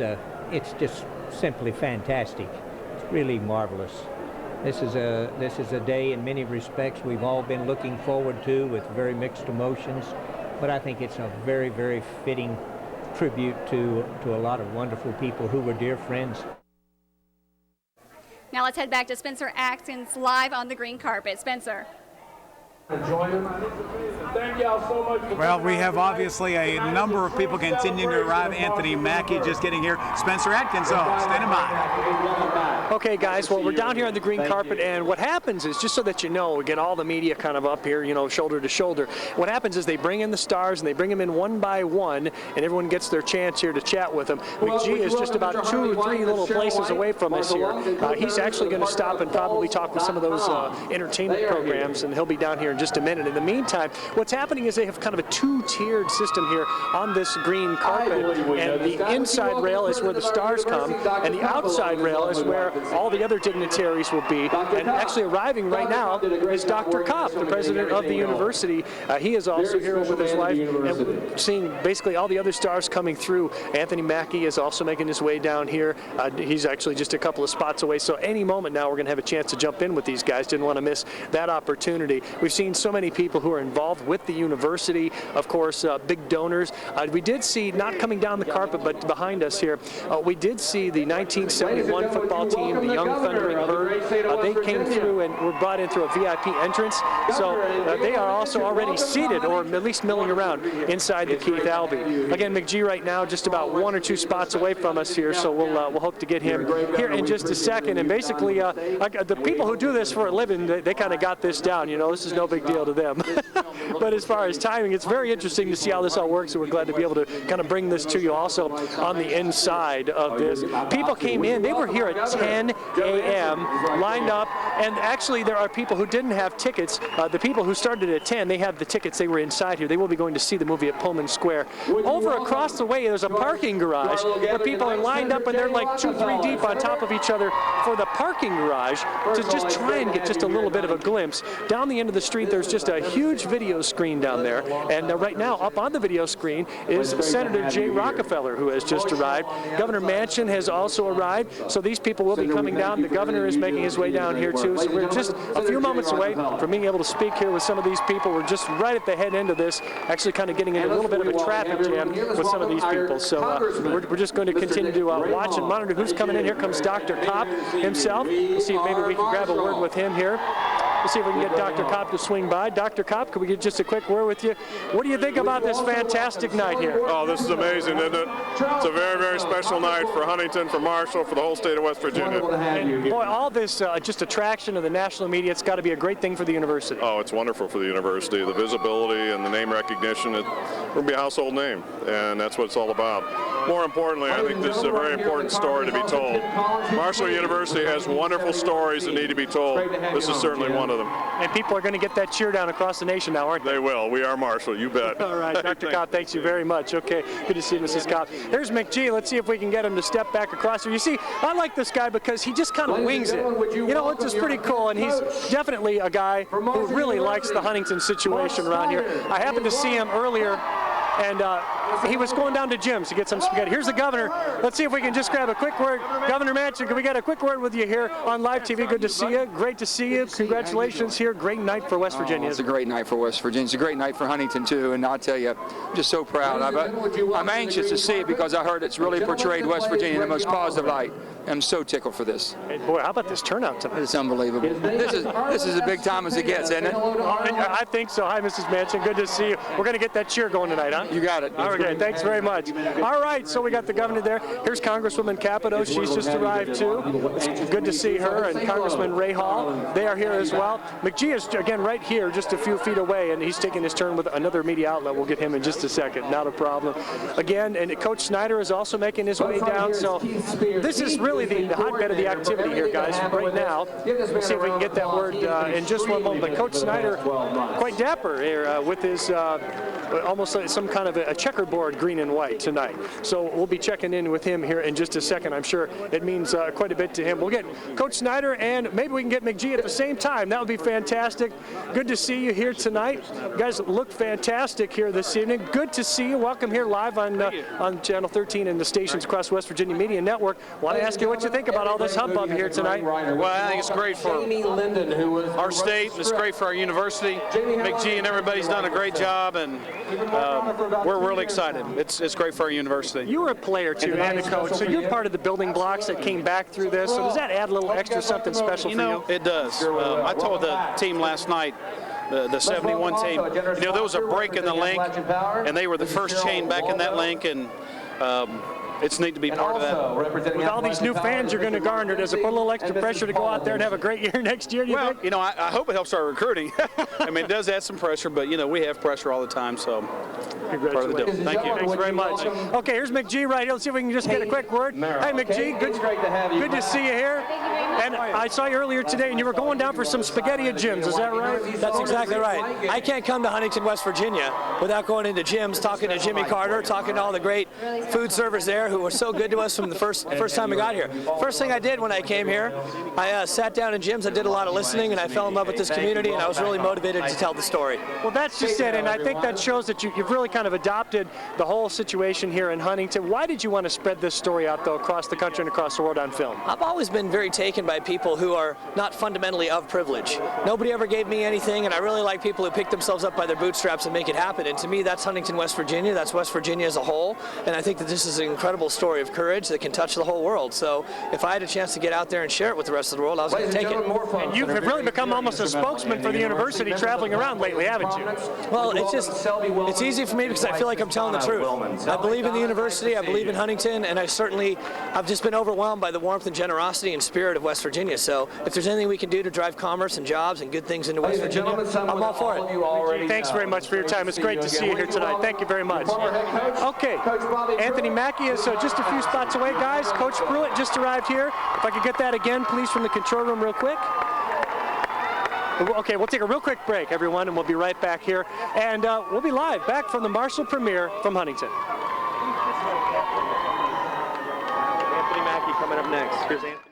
just simply fantastic. It's really marvelous. This is a day in many respects we've all been looking forward to with very mixed emotions. But I think it's a very, very fitting tribute to a lot of wonderful people who were dear friends. Now let's head back to Spencer Atkins live on the green carpet. Spencer. Join him. Thank y'all so much. Well, we have obviously a number of people continuing to arrive. Anthony Mackie just getting here. Spencer Atkins, standing by. Okay, guys, well, we're down here on the green carpet, and what happens is, just so that you know, we get all the media kind of up here, you know, shoulder to shoulder. What happens is they bring in the stars, and they bring them in one by one, and everyone gets their chance here to chat with them. McGee is just about 2 or 3 little places away from us here. He's actually going to stop and probably talk with some of those entertainment programs, and he'll be down here in just a minute. In the meantime, what's happening is they have kind of a 2-tiered system here on this green carpet, and the inside rail is where the stars come, and the outside rail is where all the other dignitaries will be. And actually arriving right now is Dr. Kopp, the president of the university. He is also here with his wife, and we're seeing basically all the other stars coming through. Anthony Mackie is also making his way down here. He's actually just a couple of spots away, so any moment now we're going to have a chance to jump in with these guys. Didn't want to miss that opportunity. We've seen so many people who are involved with the university, of course, big donors. We did see, not coming down the carpet, but behind us here, we did see the 1971 football team, the Young Thundering Herd. They came through and were brought in through a VIP entrance, so they are also already seated, or at least milling around inside the Keith Albee. Again, McGee right now just about 1 or 2 spots away from us here, so we'll hope to get him here in just a second. And basically, the people who do this for a living, they kind of got this down. You know, this is no big deal to them. But as far as timing, it's very interesting to see how this all works, and we're glad to be able to kind of bring this to you also on the inside of this. People came in, they were here at 10 a.m., lined up, and actually there are people who didn't have tickets. The people who started at 10, they have the tickets, they were inside here. They will be going to see the movie at Pullman Square. Over across the way, there's a parking garage where people are lined up, and they're like 2, 3 deep on top of each other for the parking garage to just try and get just a little bit of a glimpse. Down the end of the street, there's just a huge video screen down there, and right now up on the video screen is Senator Jay Rockefeller, who has just arrived. Governor Manchin has also arrived, so these people will be coming down. The governor is making his way down here too, so we're just a few moments away from being able to speak here with some of these people. We're just right at the head end of this, actually kind of getting into a little bit of a traffic jam with some of these people, so we're just going to continue to watch and monitor who's coming in. Here comes Dr. Kopp himself. We'll see if maybe we can grab a word with him here. We'll see if we can get Dr. Kopp to swing by. Dr. Kopp, could we get just a quick word with you? What do you think about this fantastic night here? Oh, this is amazing, isn't it? It's a very, very special night for Huntington, for Marshall, for the whole state of West Virginia. And boy, all this just attraction of the national media, it's got to be a great thing for the university. Oh, it's wonderful for the university. The visibility and the name recognition, it will be a household name, and that's what it's all about. More importantly, I think this is a very important story to be told. Marshall University has wonderful stories that need to be told. This is certainly one of them. And people are going to get that cheer down across the nation now, aren't they? They will. We are Marshall, you bet. All right, Dr. Kopp, thanks you very much. Okay, good to see Mrs. Kopp. Here's McGee. Let's see if we can get him to step back across here. You see, I like this guy because he just kind of wings it. You know, it's just pretty cool, and he's definitely a guy who really likes the Huntington situation around here. I happened to see him earlier, and he was going down to Jim's to get some spaghetti. Here's the governor. Let's see if we can just grab a quick word. Governor Manchin, can we get a quick word with you here on live TV? Good to see you. Great to see you. Congratulations here. Great night for West Virginia. It's a great night for West Virginia. It's a great night for Huntington, too. And I'll tell you, I'm just so proud. I'm anxious to see it because I heard it's really portrayed West Virginia in the most positive light. I'm so tickled for this. Hey, boy, how about this turnout tonight? It's unbelievable. This is as big time as it gets, isn't it? I think so. Hi, Mrs. Manchin. Good to see you. We're going to get that cheer going tonight, huh? You got it. Okay, thanks very much. All right, so we got the governor there. Here's Congresswoman Capito. She's just arrived, too. It's good to see her, and Congressman Ray Hall. They are here as well. McGee is, again, right here, just a few feet away, and he's taking his turn with another media outlet. We'll get him in just a second. Not a problem. Again, and Coach Snyder is also making his way down, so this is really the hotbed of the activity here, guys, right now. We'll see if we can get that word in just one moment. But Coach Snyder, quite dapper here with his almost like some kind of a checkerboard green and white tonight. So we'll be checking in with him here in just a second. I'm sure it means quite a bit to him. We'll get Coach Snyder, and maybe we can get McGee at the same time. That would be fantastic. Good to see you here tonight. You guys look fantastic here this evening. Good to see you. Welcome here live on Channel 13 and the stations across West Virginia Media Network. Want to ask you what you think about all this hubbub here tonight. Well, I think it's great for our state, and it's great for our university. McGee and everybody's done a great job, and we're really excited. It's great for our university. You were a player too and a coach, so you're part of the building blocks that came back through this. So does that add a little extra something special for you? It does. I told the team last night, the 71 team, there was a break in the link, and they were the first chain back in that link, and it's neat to be part of that. With all these new fans you're going to garner, does it put a little extra pressure to go out there and have a great year next year, do you think? I hope it helps our recruiting. I mean, it does add some pressure, but, we have pressure all the time, so part of the deal. Thank you. Thanks very much. Okay, here's McGee right here. Let's see if we can just get a quick word. Hey, McGee, good to see you here. And I saw you earlier today, and you were going down for some spaghetti at Jim's. Is that right? That's exactly right. I can't come to Huntington, West Virginia without going into Jim's, talking to Jimmy Carter, talking to all the great food servers there who were so good to us from the first time I got here. First thing I did when I came here, I sat down in Jim's, I did a lot of listening, and I fell in love with this community, and I was really motivated to tell the story. Well, that's just it, and I think that shows that you've really kind of adopted the whole situation here in Huntington. Why did you want to spread this story out, though, across the country and across the world on film? I've always been very taken by people who are not fundamentally of privilege. Nobody ever gave me anything, and I really like people who pick themselves up by their bootstraps and make it happen. And to me, that's Huntington, West Virginia. That's West Virginia as a whole. And I think that this is an incredible story of courage that can touch the whole world. So if I had a chance to get out there and share it with the rest of the world, I was going to take it. And you've really become almost a spokesman for the university traveling around lately, haven't you? Well, it's easy for me because I feel like I'm telling the truth. I believe in the university, I believe in Huntington, and I've just been overwhelmed by the warmth and generosity and spirit of West Virginia. So if there's anything we can do to drive commerce and jobs and good things into West Virginia, I'm all for it. Thanks very much for your time. It's great to see you here tonight. Thank you very much. Okay, Anthony Mackey is just a few spots away, guys. Coach Pruitt just arrived here. If I could get that again, please, from the control room real quick. Okay, we'll take a real quick break, everyone, and we'll be right back here. And we'll be live back from the Marshall premiere from Huntington. Anthony Mackey coming up next. Here's Anthony.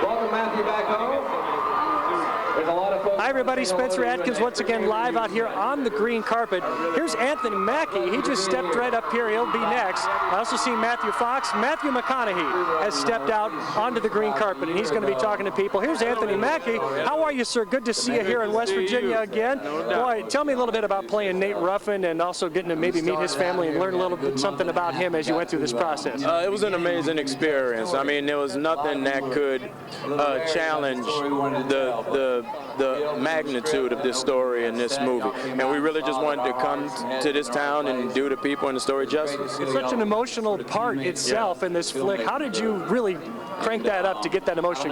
Welcome Matthew back home. There's a lot of folks. Hi everybody, Spencer Atkins once again live out here on the green carpet. Here's Anthony Mackey. He just stepped right up here. He'll be next. I also see Matthew Fox. Matthew McConaughey has stepped out onto the green carpet, and he's going to be talking to people. Here's Anthony Mackey. How are you, sir? Good to see you here in West Virginia again. Boy, tell me a little bit about playing Nate Ruffin and also getting to maybe meet his family and learn a little bit something about him as you went through this process. It was an amazing experience. I mean, there was nothing that could challenge the magnitude of this story in this movie. And we really just wanted to come to this town and do the people and the story justice. It's such an emotional part itself in this flick. How did you really crank that up to get that emotion?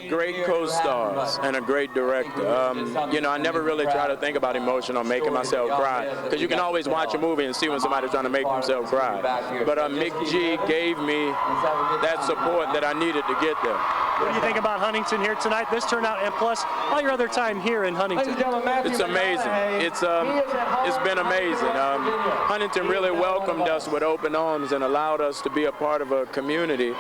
Great co-stars and a great director. You know, I never really try to think about emotion or making myself cry, because you can always watch a movie and see when somebody's trying to make themselves cry. But Mick G gave me that support that I needed to get there. What do you think about Huntington here tonight? This turnout, and plus all your other time here in Huntington. It's amazing. It's been amazing. Huntington really welcomed us with open arms and allowed us to be a part of a community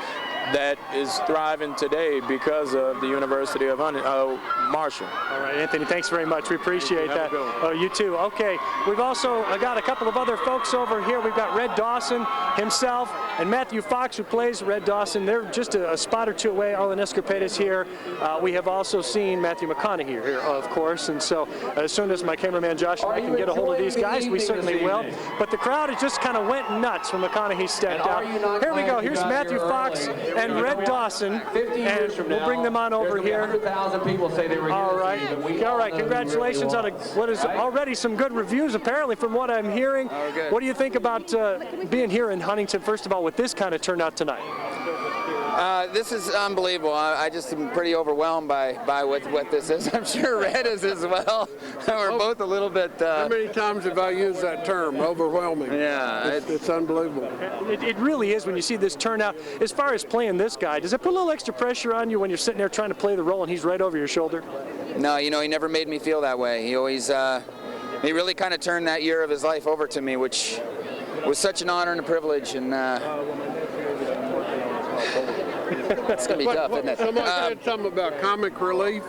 that is thriving today because of the University of Marshall. All right, Anthony, thanks very much. We appreciate that. Oh, you too. Okay, we've also got a couple of other folks over here. We've got Red Dawson himself and Matthew Fox, who plays Red Dawson. They're just a spot or two away. Arlen Escopeda's here. We have also seen Matthew McConaughey here, of course, and so as soon as my cameraman Josh and I can get a hold of these guys, we certainly will. But the crowd just kind of went nuts when McConaughey stepped out. Here we go. Here's Matthew Fox and Red Dawson, and we'll bring them on over here. All right, congratulations on what is already some good reviews, apparently, from what I'm hearing. What do you think about being here in Huntington, first of all, with this kind of turnout tonight? This is unbelievable. I just am pretty overwhelmed by what this is. I'm sure Red is as well. We're both a little bit... How many times have I used that term, overwhelming? Yeah. It's unbelievable. It really is when you see this turnout. As far as playing this guy, does it put a little extra pressure on you when you're sitting there trying to play the role and he's right over your shoulder? No, you know, he never made me feel that way. He always... he really kind of turned that year of his life over to me, which was such an honor and a privilege. And it's going to be tough, isn't it? Somebody said something about comic relief.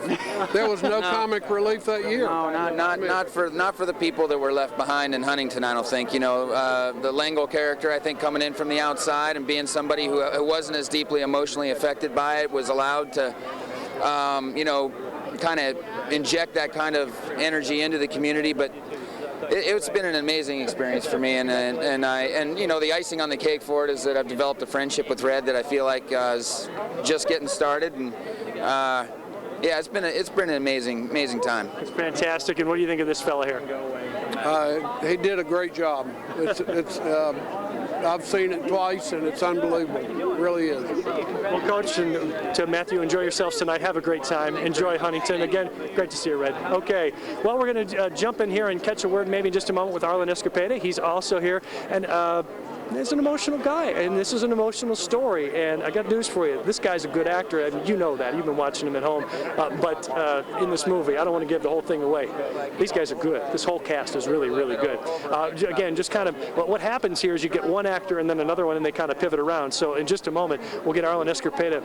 There was no comic relief that year. No, not for the people that were left behind in Huntington, I don't think. You know, the Langle character, I think, coming in from the outside and being somebody who wasn't as deeply emotionally affected by it, was allowed to, you know, kind of inject that kind of energy into the community. But it's been an amazing experience for me, and you know, the icing on the cake for it is that I've developed a friendship with Red that I feel like is just getting started, and yeah, it's been an amazing time. It's fantastic. And what do you think of this fella here? He did a great job. I've seen it twice, and it's unbelievable. It really is. Well, Coach, and to Matthew, enjoy yourselves tonight. Have a great time. Enjoy Huntington. Again, great to see you, Red. Okay, well, we're going to jump in here and catch a word maybe in just a moment with Arlen Escopeda. He's also here, and he's an emotional guy, and this is an emotional story. And I got news for you. This guy's a good actor, and you know that. You've been watching him at home. But in this movie, I don't want to give the whole thing away. These guys are good. This whole cast is really, really good. Again, just kind of what happens here is you get one actor and then another one, and they kind of pivot around. So in just a moment, we'll get Arlen Escopeda,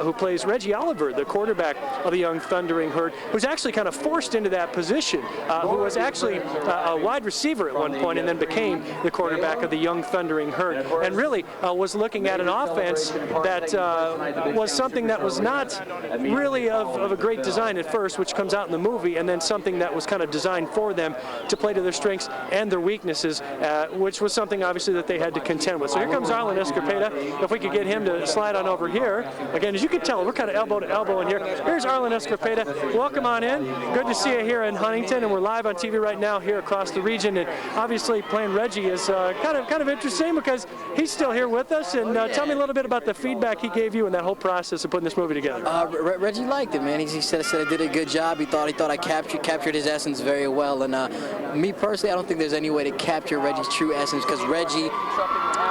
who plays Reggie Oliver, the quarterback of the Young Thundering Herd, who's actually kind of forced into that position, who was actually a wide receiver at one point and then became the quarterback of the Young Thundering Herd, and really was looking at an offense that was something that was not really of a great design at first, which comes out in the movie, and then something that was kind of designed for them to play to their strengths and their weaknesses, which was something obviously that they had to contend with. So here comes Arlen Escopeda. If we could get him to slide on over here. Again, as you can tell, we're kind of elbow to elbow in here. Here's Arlen Escopeda. Welcome on in. Good to see you here in Huntington, and we're live on TV right now here across the region. And obviously playing Reggie is kind of interesting because he's still here with us. And tell me a little bit about the feedback he gave you in that whole process of putting this movie together. Reggie liked it, man. He said I did a good job. He thought I captured his essence very well. And me personally, I don't think there's any way to capture Reggie's true essence, because Reggie,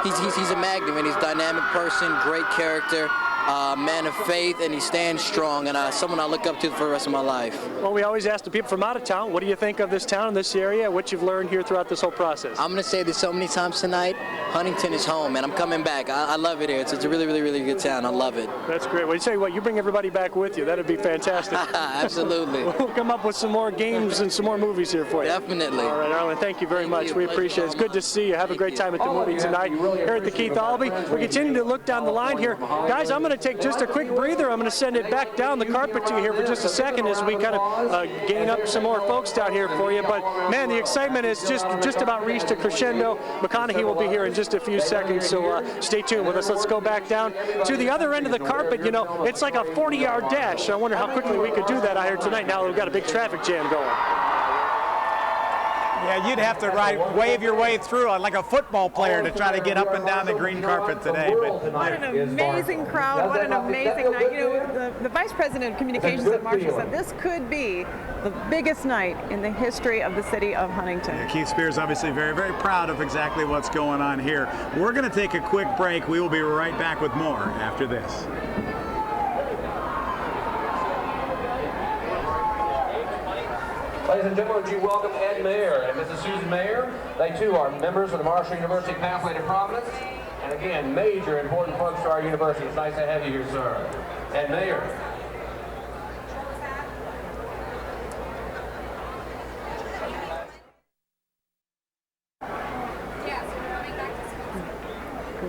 he's a magnum, and he's a dynamic person, great character, man of faith, and he stands strong, and someone I look up to for the rest of my life. Well, we always ask the people from out of town, what do you think of this town and this area, what you've learned here throughout this whole process? I'm going to say this so many times tonight, Huntington is home, and I'm coming back. I love it here. It's a really, really, really good town. I love it. That's great. Well, you tell you what, you bring everybody back with you. That'd be fantastic. Absolutely. We'll come up with some more games and some more movies here for you. Definitely. All right, Arlen, thank you very much. We appreciate it. It's good to see you. Have a great time at the movie tonight here at the Keith Albee. We continue to look down the line here. Guys, I'm going to take just a quick breather. I'm going to send it back down the carpet to you here for just a second as we kind of gain up some more folks down here for you. But man, the excitement is just about reached a crescendo. McConaughey will be here in just a few seconds, so stay tuned with us. Let's go back down to the other end of the carpet. You know, it's like a 40-yard dash. I wonder how quickly we could do that out here tonight now that we've got a big traffic jam going. Yeah, you'd have to wave your way through like a football player to try to get up and down the green carpet today. But what an amazing crowd, what an amazing night. You know, the Vice President of Communications at Marshall said this could be the biggest night in the history of the city of Huntington. Yeah, Keith Spears obviously very, very proud of exactly what's going on here. We're going to take a quick break. We will be right back with more after this. Ladies and gentlemen, would you welcome Ed Mayer and Mrs. Susan Mayer? They too are members of the Marshall University Pathway to Providence. And again, major important folks to our university. It's nice to have you here, sir. Ed Mayer.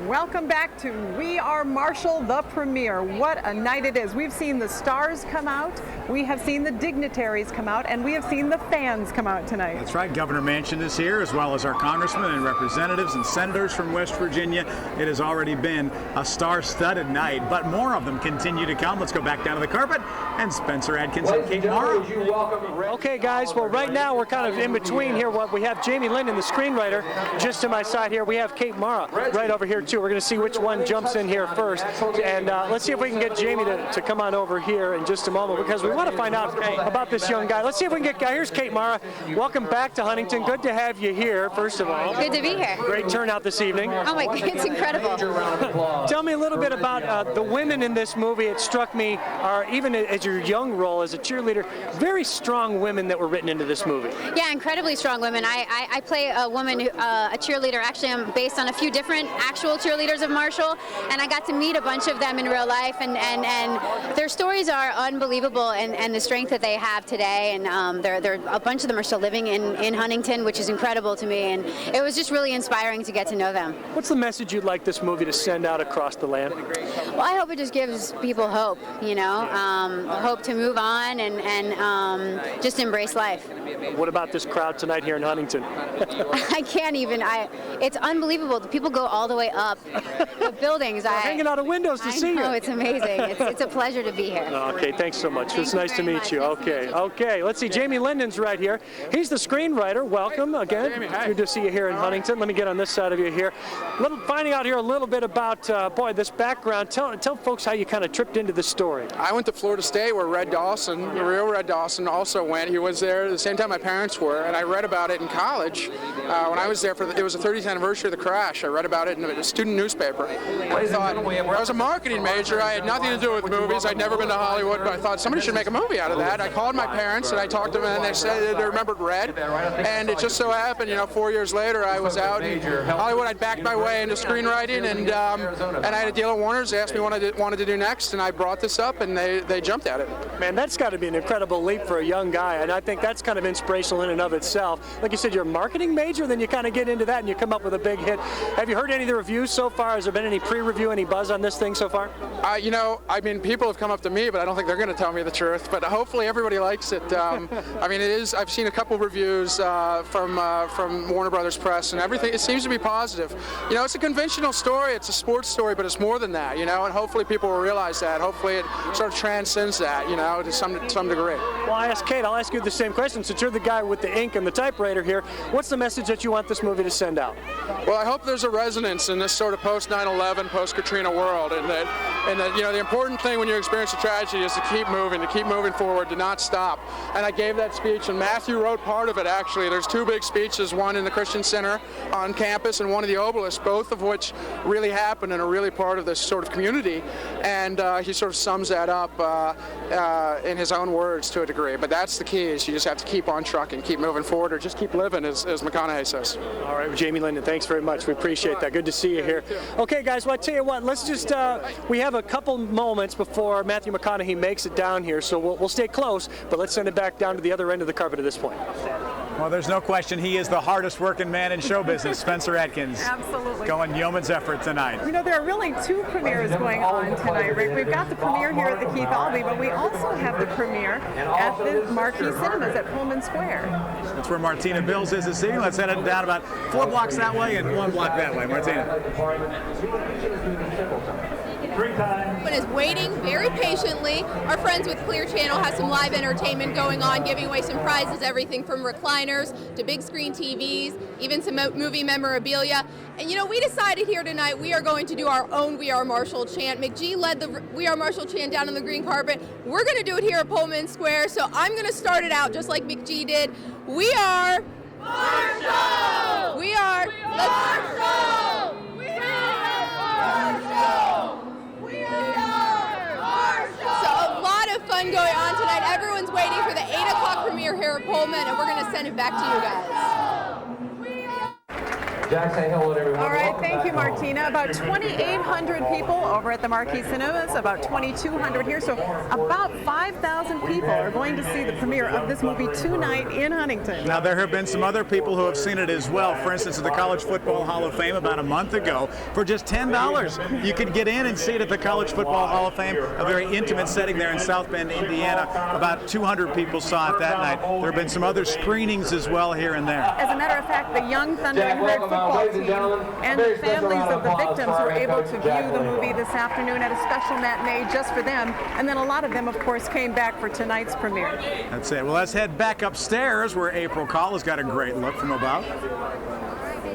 Welcome back to We Are Marshall, the premiere. What a night it is. We've seen the stars come out, we have seen the dignitaries come out, and we have seen the fans come out tonight. That's right. Governor Manchin is here, as well as our congressmen and representatives and senators from West Virginia. It has already been a star-studded night, but more of them continue to come. Let's go back down to the carpet, and Spencer Adkins and Kate Mara. Okay, guys, well, right now we're kind of in between here. We have Jamie Linden, the screenwriter, just to my side here. We have Kate Mara right over here, too. We're going to see which one jumps in here first. And let's see if we can get Jamie to come on over here in just a moment, because we want to find out about this young guy. Let's see if we can get, here's Kate Mara. Welcome back to Huntington. Good to have you here, first of all. Good to be here. Great turnout this evening. Oh my God, it's incredible. Tell me a little bit about the women in this movie. It struck me, even as your young role as a cheerleader, very strong women that were written into this movie. Yeah, incredibly strong women. I play a woman, a cheerleader. Actually, I'm based on a few different actual cheerleaders of Marshall, and I got to meet a bunch of them in real life, and their stories are unbelievable, and the strength that they have today, and a bunch of them are still living in Huntington, which is incredible to me, and it was just really inspiring to get to know them. What's the message you'd like this movie to send out across the land? Well, I hope it just gives people hope, hope to move on and just embrace life. What about this crowd tonight here in Huntington? I can't even. It's unbelievable. The people go all the way up the buildings. They're hanging out of windows to see you. Oh, it's amazing. It's a pleasure to be here. Okay, thanks so much. It's nice to meet you. Okay. Let's see. Jamie Linden's right here. He's the screenwriter. Welcome again. Jamie, hi. Good to see you here in Huntington. Let me get on this side of you here. Finding out here a little bit about this background. Tell folks how you kind of tripped into this story. I went to Florida State, where Red Dawson, the real Red Dawson, also went. He was there at the same time my parents were, and I read about it in college when I was there it was the 30th anniversary of the crash. I read about it in a student newspaper. I thought, I was a marketing major. I had nothing to do with movies. I'd never been to Hollywood, but I thought somebody should make a movie out of that. I called my parents and I talked to them, and they said they remembered Red. And it just so happened, 4 years later, I was out in Hollywood. I'd backed my way into screenwriting, and I had a deal at Warner's. They asked me what I wanted to do next, and I brought this up, and they jumped at it. Man, that's got to be an incredible leap for a young guy, and I think that's kind of inspirational in and of itself. Like you said, you're a marketing major, then you kind of get into that and you come up with a big hit. Have you heard any of the reviews so far? Has there been any pre-review, any buzz on this thing so far? People have come up to me, but I don't think they're going to tell me the truth. But hopefully everybody likes it. I've seen a couple reviews from Warner Brothers Press and everything. It seems to be positive. It's a conventional story. It's a sports story, but it's more than that. And hopefully people will realize that. Hopefully it sort of transcends that. To some degree. Well, I'll ask you the same question. Since you're the guy with the ink and the typewriter here, what's the message that you want this movie to send out? Well, I hope there's a resonance in this sort of post-9/11, post-Katrina world, and that the important thing when you experience a tragedy is to keep moving forward, to not stop. And I gave that speech, and Matthew wrote part of it, actually. There's two big speeches, one in the Christian Center on campus and one in the Obelisk, both of which really happened and are really part of this sort of community. And he sort of sums that up in his own words to a degree. But that's the key, is you just have to keep on trucking, keep moving forward, or just keep living, as McConaughey says. All right, well, Jamie Linden, thanks very much. We appreciate that. Good to see you here. Okay, guys, well, I tell you what, let's just, we have a couple moments before Matthew McConaughey makes it down here, so we'll stay close, but let's send it back down to the other end of the carpet at this point. Well, there's no question he is the hardest working man in show business, Spencer Atkins. Absolutely. Going yeoman's effort tonight. You know, there are really two premieres going on tonight, Rick. We've got the premiere here at the Keith Albee, but we also have the premiere at the Marquee Cinemas at Pullman Square. That's where Martina Bills is this evening. Let's head it down about 4 blocks that way and 1 block that way. Martina. Everyone is waiting very patiently. Our friends with Clear Channel have some live entertainment going on, giving away some prizes, everything from recliners to big screen TVs, even some movie memorabilia. And you know, we decided here tonight we are going to do our own We Are Marshall chant. McGee led the We Are Marshall chant down on the green carpet. We're going to do it here at Pullman Square, so I'm going to start it out just like McGee did. We are Marshall! We are Marshall! We are Marshall! So a lot of fun going on tonight. Everyone's waiting for the 8 o'clock premiere here at Pullman, and we're going to send it back to you guys. Jack, say hello to everyone. All right, thank you, Martina. About 2,800 people over at the Marquee Cinemas, about 2,200 here. So about 5,000 people are going to see the premiere of this movie tonight in Huntington. Now, there have been some other people who have seen it as well. For instance, at the College Football Hall of Fame about a month ago, for just $10, you could get in and see it at the College Football Hall of Fame, a very intimate setting there in South Bend, Indiana. About 200 people saw it that night. There have been some other screenings as well here and there. As a matter of fact, the Young Thundering Herd football team and the families of the victims were able to view the movie this afternoon at a special matinee just for them. And then a lot of them, of course, came back for tonight's premiere. That's it. Well, let's head back upstairs where April Call has got a great look from above.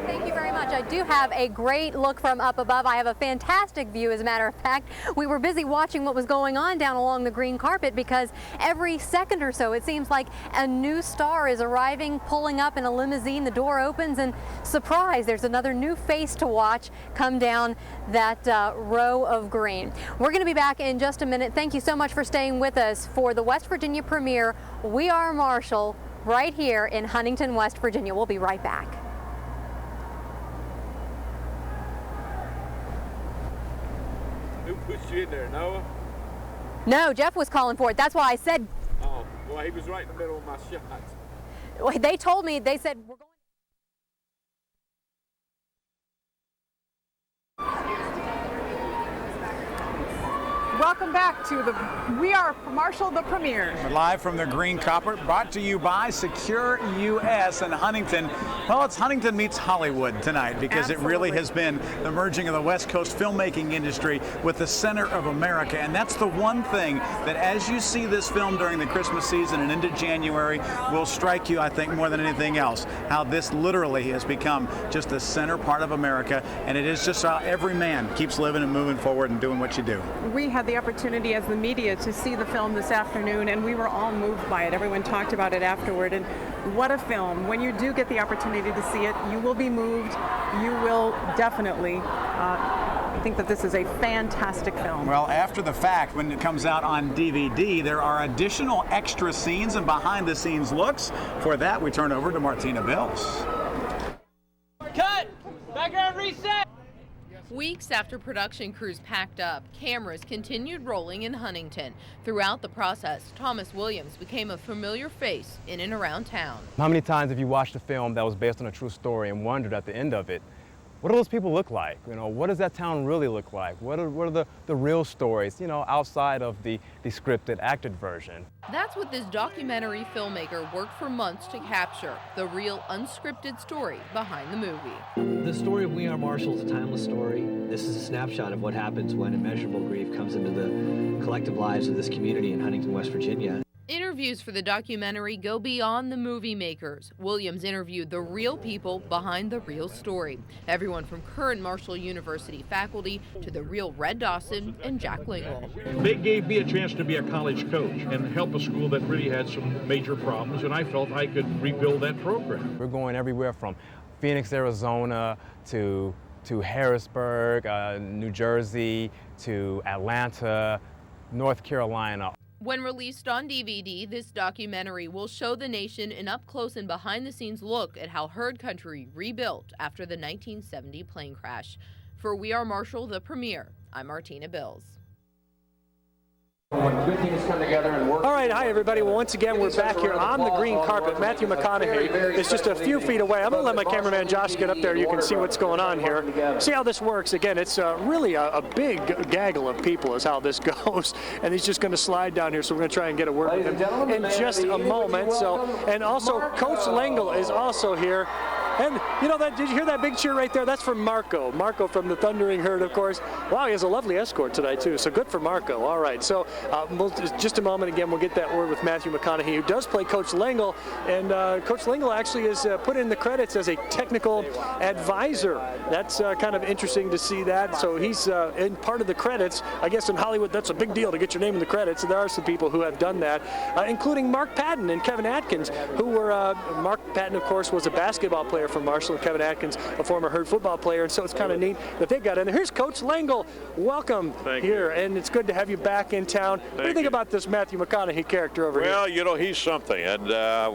Thank you very much. I do have a great look from up above. I have a fantastic view, as a matter of fact. We were busy watching what was going on down along the green carpet because every second or so it seems like a new star is arriving, pulling up in a limousine. The door opens and surprise, there's another new face to watch come down that row of green. We're going to be back in just a minute. Thank you so much for staying with us for the West Virginia premiere, We Are Marshall, right here in Huntington, West Virginia. We'll be right back. Who pushed you in there, Noah? No, Jeff was calling for it. That's why I said. Oh, well, he was right in the middle of my shots. They told me, they said, we're going. Welcome back to the We Are Marshall, the premiere. Live from the green carpet, brought to you by Secure US in Huntington. Well, it's Huntington meets Hollywood tonight because It really has been the merging of the West Coast filmmaking industry with the center of America. And that's the one thing that as you see this film during the Christmas season and into January will strike you, I think, more than anything else, how this literally has become just the center part of America. And it is just how every man keeps living and moving forward and doing what you do. We had the opportunity as the media to see the film this afternoon, and we were all moved by it. Everyone talked about it afterward, and what a film. When you do get the opportunity to see it, you will be moved. You will definitely think that this is a fantastic film. Well, after the fact, when it comes out on DVD, there are additional extra scenes and behind-the-scenes looks. For that, we turn over to Martina Bills. Cut! Background reset! Weeks after production crews packed up, cameras continued rolling in Huntington. Throughout the process, Thomas Williams became a familiar face in and around town. How many times have you watched a film that was based on a true story and wondered at the end of it, what do those people look like? You know, what does that town really look like? What are the real stories, you know, outside of the scripted, acted version? That's what this documentary filmmaker worked for months to capture, the real unscripted story behind the movie. The story of We Are Marshall is a timeless story. This is a snapshot of what happens when immeasurable grief comes into the collective lives of this community in Huntington, West Virginia. Interviews for the documentary go beyond the movie makers. Williams interviewed the real people behind the real story. Everyone from current Marshall University faculty to the real Red Dawson and Jack Lingwell. They gave me a chance to be a college coach and help a school that really had some major problems, and I felt I could rebuild that program. We're going everywhere from Phoenix, Arizona to Harrisburg, New Jersey, to Atlanta, North Carolina. When released on DVD, this documentary will show the nation an up-close and behind-the-scenes look at how Herd Country rebuilt after the 1970 plane crash. For We Are Marshall, the premiere, I'm Martina Bills. When good teams come together and work. All right, hi everybody. Well, once again, we're back here on the green carpet. Matthew McConaughey is just a few feet away. I'm going to let my cameraman Josh get up there. You can see what's going on here. See how this works. Again, it's really a big gaggle of people is how this goes. And he's just going to slide down here, so we're going to try and get a word with him in just a moment. So, and also, Coach Lengel is also here. And, you know, did you hear that big cheer right there? That's from Marco. Marco from the Thundering Herd, of course. Wow, he has a lovely escort tonight, too. So good for Marco. All right. So just a moment, again, we'll get that word with Matthew McConaughey, who does play Coach Lengel. And Coach Lengel actually is put in the credits as a technical advisor. That's kind of interesting to see that. So he's in part of the credits. I guess in Hollywood, that's a big deal to get your name in the credits. And there are some people who have done that, including Mark Patton and Kevin Atkins, who were, Mark Patton, of course, was a basketball player from Marshall, and Kevin Atkins, a former Herd football player, and so it's kind of neat that they got in there. Here's Coach Lengel. Welcome here, and it's good to have you back in town. What do you think about this Matthew McConaughey character over here? Well, you know, he's something, and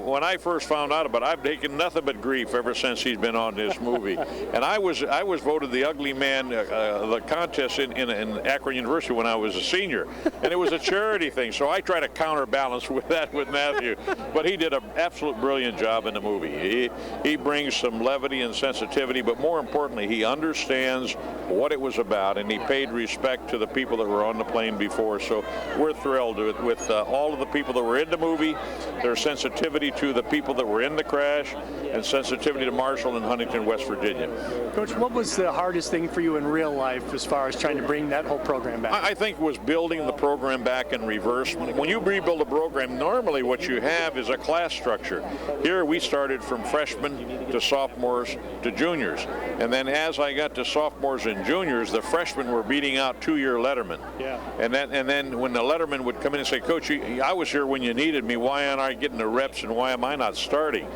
when I first found out about it, I've taken nothing but grief ever since he's been on this movie. And I was voted the ugly man, the contest in Akron University when I was a senior, and it was a charity thing, so I try to counterbalance with that with Matthew. But he did an absolute brilliant job in the movie. He brings some levity and sensitivity, but more importantly, he understands what it was about, and he paid respect to the people that were on the plane before. So we're thrilled with all of the people that were in the movie, their sensitivity to the people that were in the crash, and sensitivity to Marshall and Huntington, West Virginia. Coach, what was the hardest thing for you in real life as far as trying to bring that whole program back? I think it was building the program back in reverse. When you rebuild a program, normally what you have is a class structure. Here we started from freshmen to sophomores to juniors. And then as I got to sophomores and juniors, the freshmen were beating out two-year lettermen. Yeah. And then when the letterman would come in and say, Coach, I was here when you needed me. Why aren't I getting the reps and why am I not starting?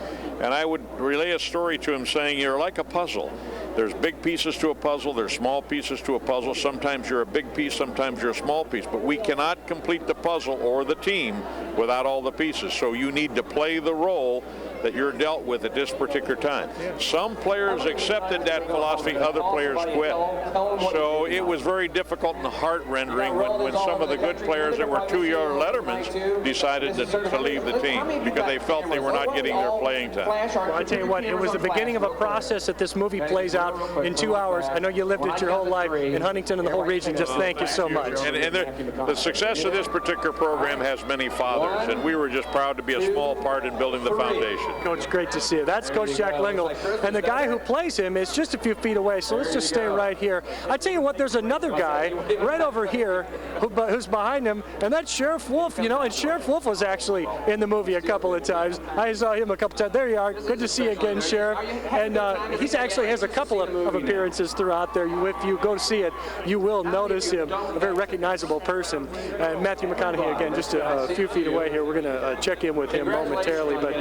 And I would relay a story to him saying, you're like a puzzle. There's big pieces to a puzzle, there's small pieces to a puzzle. Sometimes you're a big piece, sometimes you're a small piece. But we cannot complete the puzzle or the team without all the pieces. So you need to play the role that you're dealt with at this particular time. Some players accepted that philosophy, other players quit. So it was very difficult and heart-rendering when some of the good players that were two-year lettermans decided to leave the team because they felt they were not getting their playing time. Well, I tell you what, it was the beginning of a process that this movie plays out in 2 hours. I know you lived it your whole life in Huntington and the whole region. Just thank you so much. And the success of this particular program has many fathers, and we were just proud to be a small part in building the foundation. Coach, great to see you. That's Coach Jack Lengel, and the guy who plays him is just a few feet away, so let's just stay right here. I tell you what, there's another guy right over here who's behind him, and that's Sheriff Wolf, you know, and Sheriff Wolf was actually in the movie a couple of times. I saw him a couple times. There you are. Good to see you again, Sheriff. And he actually has a couple of appearances throughout there. If you go to see it, you will notice him, a very recognizable person. And Matthew McConaughey, again, just a few feet away here. We're going to check in with him momentarily, but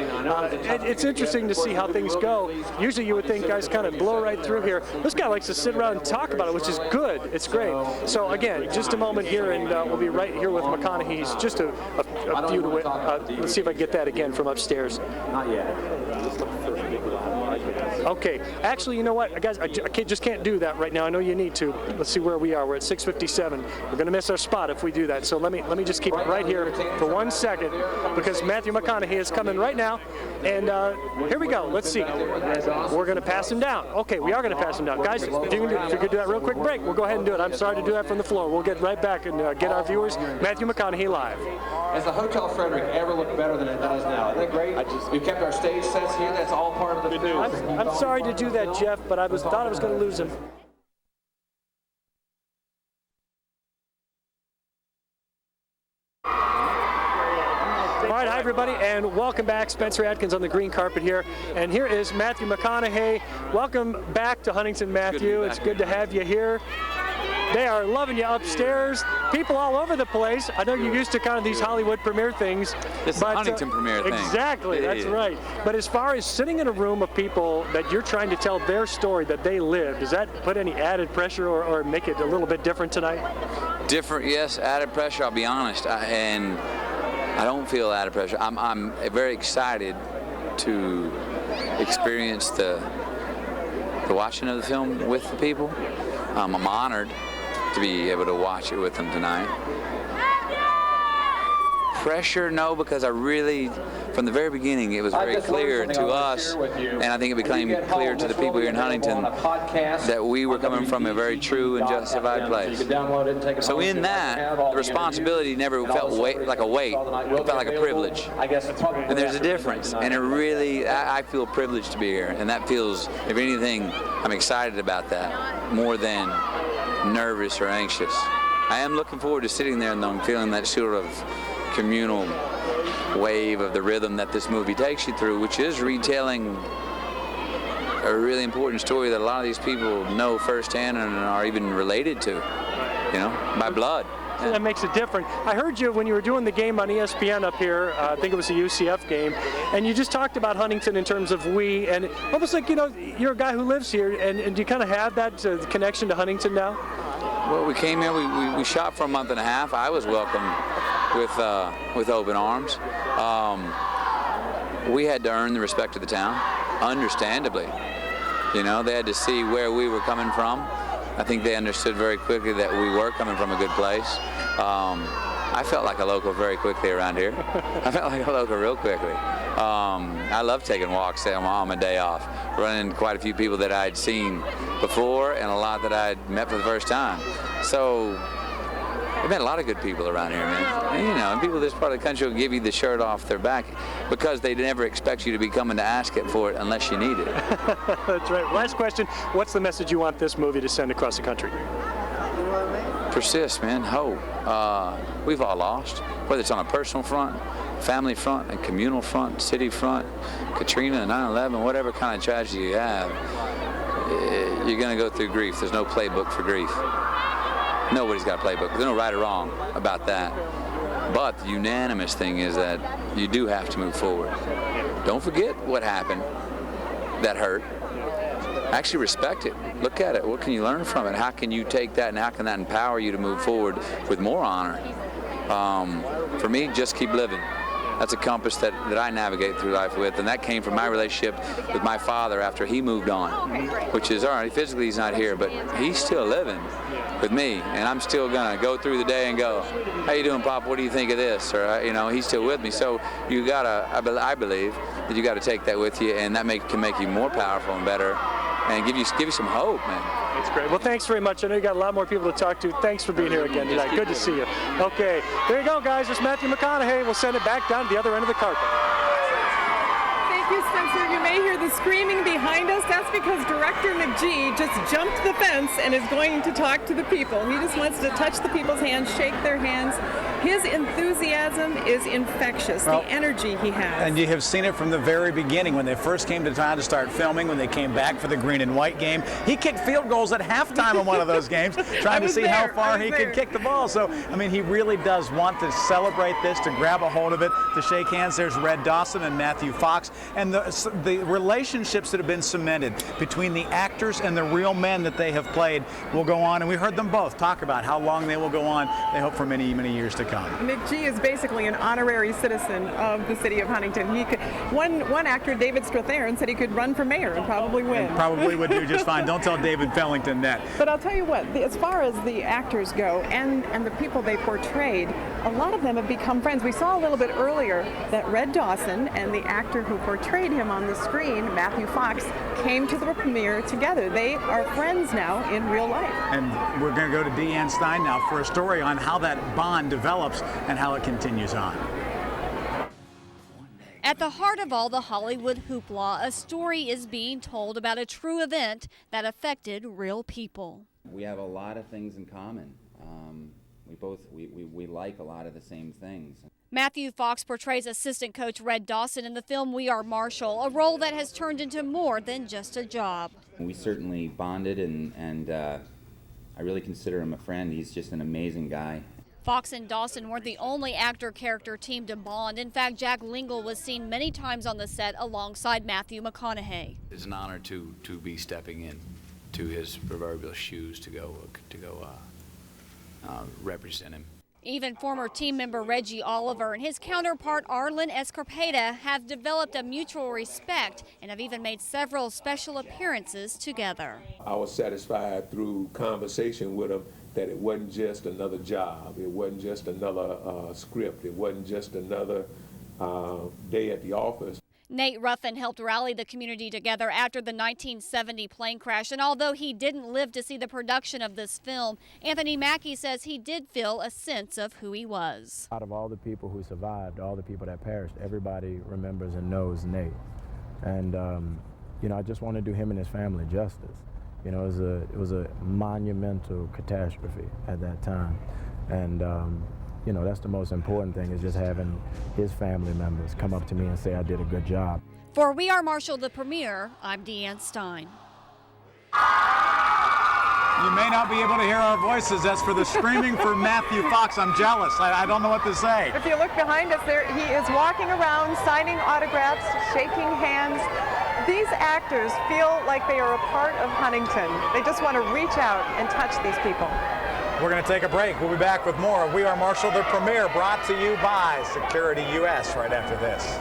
it's interesting to see how things go. Usually you would think guys kind of blow right through here. This guy likes to sit around and talk about it, which is good. It's great. So again, just a moment here, and we'll be right here with McConaughey. He's just a few to wait. Let's see if I can get that again from upstairs. Not yet. Okay, actually, you know what, guys, I just can't do that right now. I know you need to. Let's see where we are. We're at 6:57. We're going to miss our spot if we do that. So let me just keep it right here for 1 second because Matthew McConaughey is coming right now. And here we go. Let's see. We're going to pass him down. Okay, we are going to pass him down. Guys, if you could do that real quick break, we'll go ahead and do it. I'm sorry to do that from the floor. We'll get right back and get our viewers. Matthew McConaughey live. Has the Hotel Frederick ever looked better than it does now? Isn't that great? We kept our stage sets here. That's all part of the film. I'm sorry to do that, Jeff, but I thought I was going to lose him. All right, hi everybody, and welcome back. Spencer Atkins on the green carpet here, and here is Matthew McConaughey. Welcome back to Huntington, Matthew. It's good to have you here. They are loving you upstairs. People all over the place. I know you're used to kind of these Hollywood premiere things. It's a Huntington premiere thing. Exactly, that's right. But as far as sitting in a room of people that you're trying to tell their story that they lived, does that put any added pressure or make it a little bit different tonight? Different, yes, added pressure, I'll be honest. And I don't feel added pressure. I'm very excited to experience the watching of the film with the people. I'm honored to be able to watch it with them tonight. Pressure, no, because I really, from the very beginning, it was very clear to us, and I think it became clear to the people here in Huntington, that we were coming from a very true and justified place. So in that, the responsibility never felt like a weight, it felt like a privilege. And there's a difference, and it really, I feel privileged to be here, and that feels, if anything, I'm excited about that, more than nervous or anxious. I am looking forward to sitting there and I'm feeling that sort of communal wave of the rhythm that this movie takes you through, which is retelling a really important story that a lot of these people know firsthand and are even related to, you know, by blood. So that makes it different. I heard you when you were doing the game on ESPN up here, I think it was a UCF game, and you just talked about Huntington in terms of we, and almost like, you know, you're a guy who lives here, and do you kind of have that connection to Huntington now? Well, we came here, we shot for a month and a half. I was welcomed with open arms. We had to earn the respect of the town, understandably. You know, they had to see where we were coming from. I think they understood very quickly that we were coming from a good place. I felt like a local very quickly around here. I felt like a local real quickly. I love taking walks on my day off, running into quite a few people that I'd seen before and a lot that I'd met for the first time. So I've met a lot of good people around here, man. And, you know, and people in this part of the country will give you the shirt off their back because they never expect you to be coming to ask it for it unless you need it. That's right. Last question, what's the message you want this movie to send across the country? Persist, man. Hope. We've all lost, whether it's on a personal front, family front, a communal front, city front, Katrina, 9/11, whatever kind of tragedy you have, you're going to go through grief. There's no playbook for grief. Nobody's got a playbook. There's no right or wrong about that. But the unanimous thing is that you do have to move forward. Don't forget what happened that hurt. Actually respect it. Look at it. What can you learn from it? How can you take that and how can that empower you to move forward with more honor? For me, just keep living. That's a compass that I navigate through life with, and that came from my relationship with my father after he moved on, which is, all right, physically he's not here, but he's still living with me, and I'm still gonna go through the day and go, how you doing, Pop? What do you think of this? Or, you know, he's still with me. So you gotta, I believe that you gotta take that with you, and that can make you more powerful and better, and give you some hope, man. That's great. Well, thanks very much. I know you got a lot more people to talk to. Thanks for being here again tonight. Good to see you. Okay, there you go, guys. It's Matthew McConaughey. We'll send it back down to the other end of the carpet. Thank you, Spencer. You may hear the screaming behind us. That's because Director McGee just jumped the fence and is going to talk to the people. He just wants to touch the people's hands, shake their hands. His enthusiasm is infectious, the energy he has. And you have seen it from the very beginning when they first came to town to start filming, when they came back for the green and white game. He kicked field goals at halftime in one of those games, trying to see how far he could kick the ball. So, I mean, he really does want to celebrate this, to grab a hold of it, to shake hands. There's Red Dawson and Matthew Fox. And the relationships that have been cemented between the actors and the real men that they have played will go on. And we heard them both talk about how long they will go on. They hope for many, many years to come. McGee is basically an honorary citizen of the city of Huntington. He could, one actor, David Strathairn, said he could run for mayor and probably win. And probably would do just fine. Don't tell David Fellington that. But I'll tell you what, as far as the actors go and the people they portrayed, a lot of them have become friends. We saw a little bit earlier that Red Dawson and the actor who portrayed him on the screen, Matthew Fox, came to the premiere together. They are friends now in real life. And we're going to go to Deanne Stein now for a story on how that bond develops and how it continues on. At the heart of all the Hollywood hoopla, a story is being told about a true event that affected real people. We have a lot of things in common. We like a lot of the same things. Matthew Fox portrays assistant coach Red Dawson in the film We Are Marshall, a role that has turned into more than just a job. We certainly bonded, and I really consider him a friend. He's just an amazing guy. Fox and Dawson weren't the only actor-character team to bond. In fact, Jack Lingle was seen many times on the set alongside Matthew McConaughey. It's an honor to be stepping in to his proverbial shoes to go represent him. Even former team member Reggie Oliver and his counterpart Arlen Escarpeta have developed a mutual respect and have even made several special appearances together. I was satisfied through conversation with him that it wasn't just another job, it wasn't just another script, it wasn't just another day at the office. Nate Ruffin helped rally the community together after the 1970 plane crash, and although he didn't live to see the production of this film, Anthony Mackey says he did feel a sense of who he was. Out of all the people who survived, all the people that perished, everybody remembers and knows Nate. And you know, I just want to do him and his family justice. You know, it was a monumental catastrophe at that time, and you know, that's the most important thing, is just having his family members come up to me and say I did a good job. For We Are Marshall, the premiere, I'm Deanne Stein. You may not be able to hear our voices. That's for the screaming for Matthew Fox. I'm jealous. I don't know what to say. If you look behind us there, he is walking around signing autographs, shaking hands. These actors feel like they are a part of Huntington. They just want to reach out and touch these people. We're going to take a break. We'll be back with more of We Are Marshall, the premiere, brought to you by Security US right after this.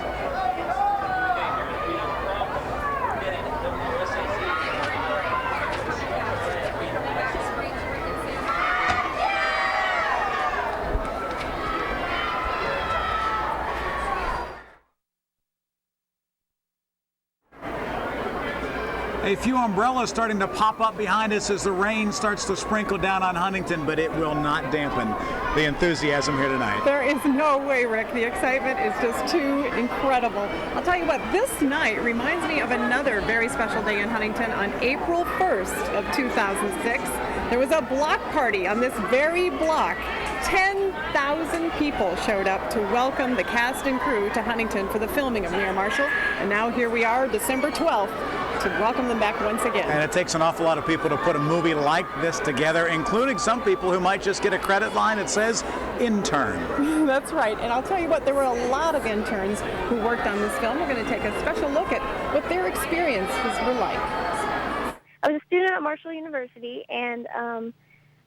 A few umbrellas starting to pop up behind us as the rain starts to sprinkle down on Huntington, but it will not dampen the enthusiasm here tonight. There is no way, Rick. The excitement is just too incredible. I'll tell you what, this night reminds me of another very special day in Huntington. On April 1st of 2006, there was a block party on this very block. 10,000 people showed up to welcome the cast and crew to Huntington for the filming of We Are Marshall. And now here we are, December 12th, to welcome them back once again. And it takes an awful lot of people to put a movie like this together, including some people who might just get a credit line that says intern. That's right. And I'll tell you what, there were a lot of interns who worked on this film. We're going to take a special look at what their experiences were like. I was a student at Marshall University, and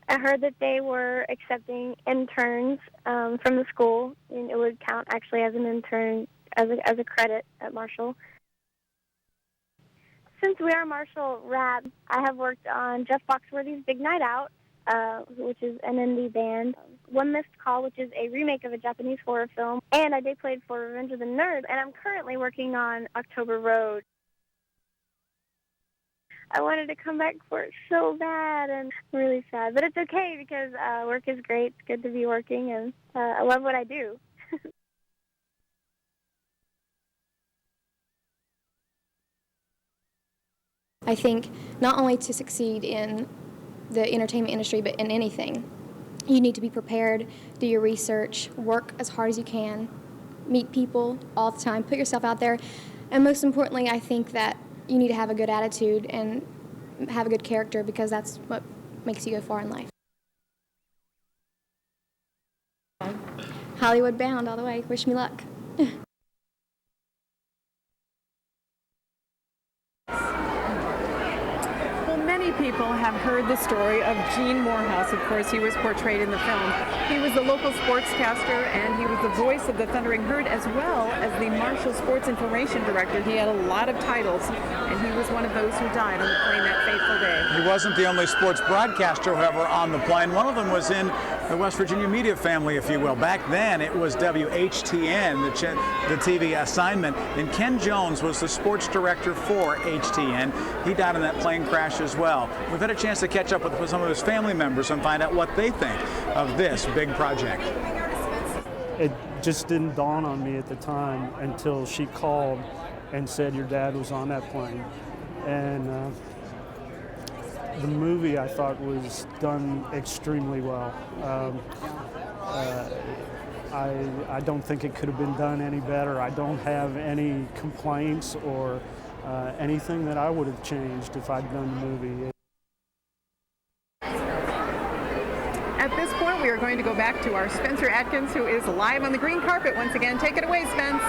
I heard that they were accepting interns from the school, and it would count actually as an intern, as a credit at Marshall. Since We Are Marshall wrapped, I have worked on Jeff Foxworthy's Big Night Out, which is an indie band, One Missed Call, which is a remake of a Japanese horror film, and I played for Revenge of the Nerds, and I'm currently working on October Road. I wanted to come back for it so bad, and I'm really sad, but it's okay because work is great. It's good to be working, and I love what I do. I think not only to succeed in the entertainment industry, but in anything, you need to be prepared, do your research, work as hard as you can, meet people all the time, put yourself out there, and most importantly, I think that you need to have a good attitude and have a good character, because that's what makes you go far in life. Hollywood bound all the way. Wish me luck. Many people have heard the story of Gene Morehouse. Of course, he was portrayed in the film. He was the local sportscaster, and he was the voice of the Thundering Herd, as well as the Marshall Sports Information Director. He had a lot of titles, and he was one of those who died on the plane that fateful day. He wasn't the only sports broadcaster, however, on the plane. One of them was in the West Virginia media family, if you will. Back then, it was WHTN, the TV assignment, and Ken Jones was the sports director for HTN. He died in that plane crash as well. We've had a chance to catch up with some of his family members and find out what they think of this big project. It just didn't dawn on me at the time until she called and said your dad was on that plane. And the movie, I thought, was done extremely well. I don't think it could have been done any better. I don't have any complaints or anything that I would have changed if I'd done the movie. At this point, we are going to go back to our Spencer Atkins, who is live on the green carpet once again. Take it away, Spence.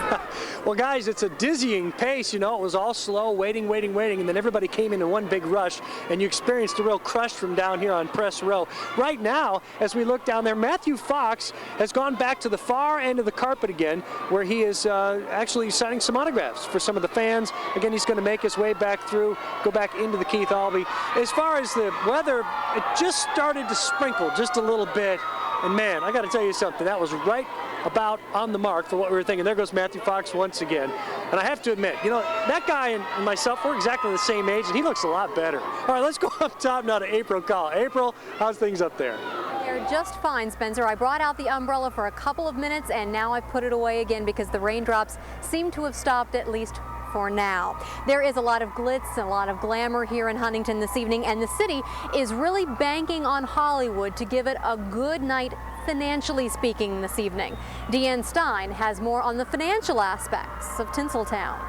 Well, Well, guys, it's a dizzying pace. You know, it was all slow, waiting, and then everybody came in one big rush, and you experienced a real crush from down here on press row. Right now, as we look down there, Matthew Fox has gone back to the far end of the carpet again, where he is actually signing some autographs for some of the fans. Again, he's going to make his way back through, go back into the Keith Albee. As far as the weather, it just started to sprinkle just a little bit, and man, I got to tell you something, that was right about on the mark for what we were thinking. There goes Matthew Fox once again. And I have to admit, you know, that guy and myself, we're exactly the same age, and he looks a lot better. All right, let's go up top now to April Call. April, how's things up there? They're just fine, Spencer. I brought out the umbrella for a couple of minutes, and now I've put it away again because the raindrops seem to have stopped, at least for now. There is a lot of glitz and a lot of glamour here in Huntington this evening, and the city is really banking on Hollywood to give it a good night financially speaking this evening. Deanne Stein has more on the financial aspects of Tinseltown.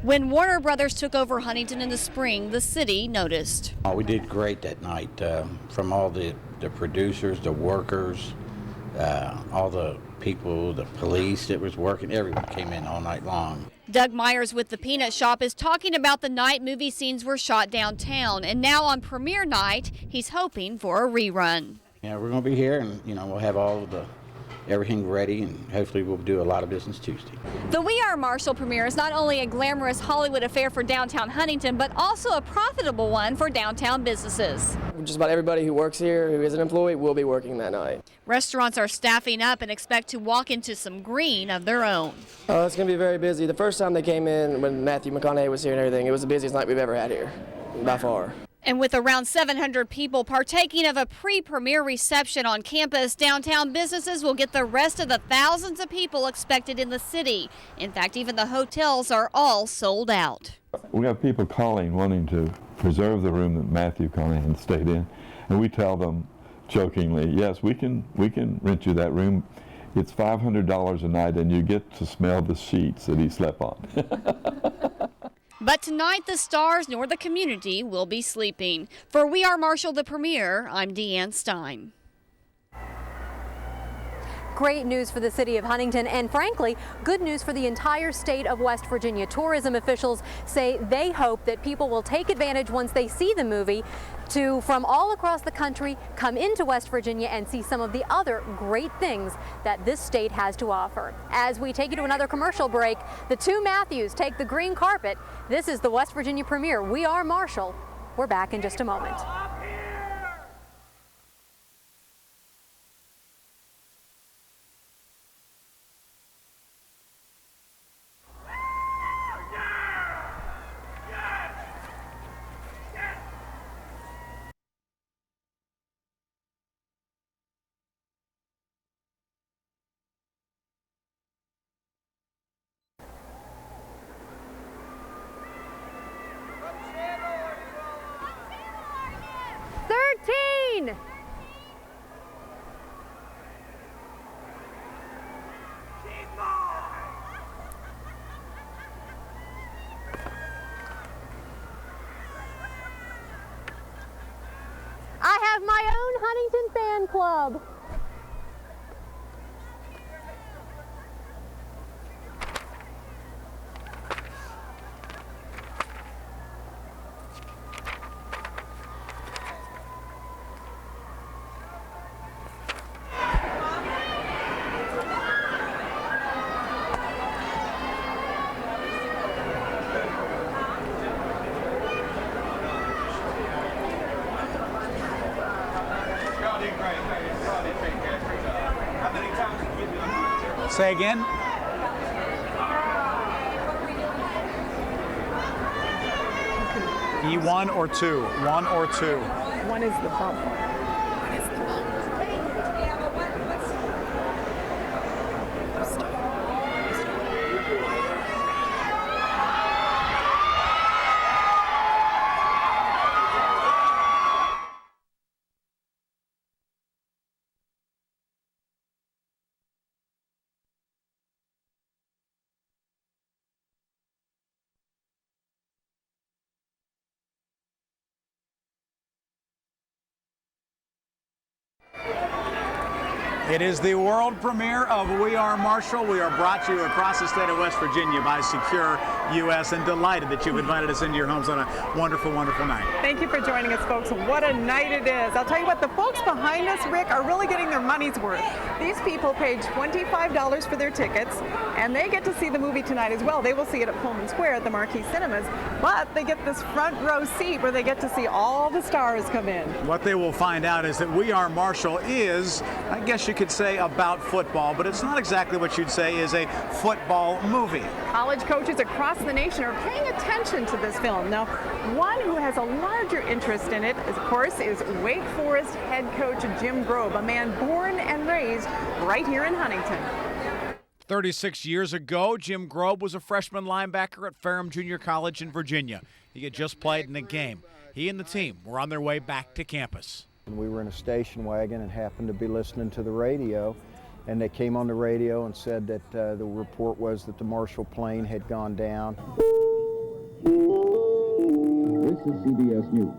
When Warner Brothers took over Huntington in the spring, the city noticed. Oh, we did great that night, from all the producers, the workers, all the people, the police that was working, everyone came in all night long. Doug Myers with the Peanut Shop is talking about the night movie scenes were shot downtown, and now on premiere night, he's hoping for a rerun. Yeah, we're going to be here, and we'll have all of everything ready, and hopefully we'll do a lot of business Tuesday. The We Are Marshall premiere is not only a glamorous Hollywood affair for downtown Huntington, but also a profitable one for downtown businesses. Just about everybody who works here, who is an employee, will be working that night. Restaurants are staffing up and expect to walk into some green of their own. Oh, it's going to be very busy. The first time they came in, when Matthew McConaughey was here and everything, it was the busiest night we've ever had here, by far. And with around 700 people partaking of a pre-premiere reception on campus, downtown businesses will get the rest of the thousands of people expected in the city. In fact, even the hotels are all sold out. We have people calling wanting to reserve the room that Matthew McConaughey stayed in, and we tell them jokingly, yes, we can rent you that room. It's $500 a night, and you get to smell the sheets that he slept on. But tonight, the stars nor the community will be sleeping. For We Are Marshall, the premiere, I'm Deanne Stein. Great news for the city of Huntington, and frankly, good news for the entire state of West Virginia. Tourism officials say they hope that people will take advantage once they see the movie to, from all across the country, come into West Virginia and see some of the other great things that this state has to offer. As we take you to another commercial break, the two Matthews take the green carpet. This is the West Virginia premiere, We Are Marshall. We're back in just a moment. I have my own Huntington fan club. Say again? E1 or 2? 1 or 2? One is the bump. It is the world premiere of We Are Marshall. We are brought to you across the state of West Virginia by Secure US, and delighted that you've invited us into your homes on a wonderful, wonderful night. Thank you for joining us, folks. What a night it is. I'll tell you what, the folks behind us, Rick, are really getting their money's worth. These people paid $25 for their tickets, and they get to see the movie tonight as well. They will see it at Pullman Square at the Marquee Cinemas, but they get this front row seat where they get to see all the stars come in. What they will find out is that We Are Marshall is, I guess you could say, about football, but it's not exactly what you'd say is a football movie. College coaches across the nation are paying attention to this film. Now, one who has a larger interest in it, of course, is Wake Forest head coach Jim Grobe, a man born and raised right here in Huntington. 36 years ago, Jim Grobe was a freshman linebacker at Ferrum Junior College in Virginia. He had just played in a game. He and the team were on their way back to campus. We were in a station wagon and happened to be listening to the radio, and they came on the radio and said that the report was that the Marshall plane had gone down. This is CBS News.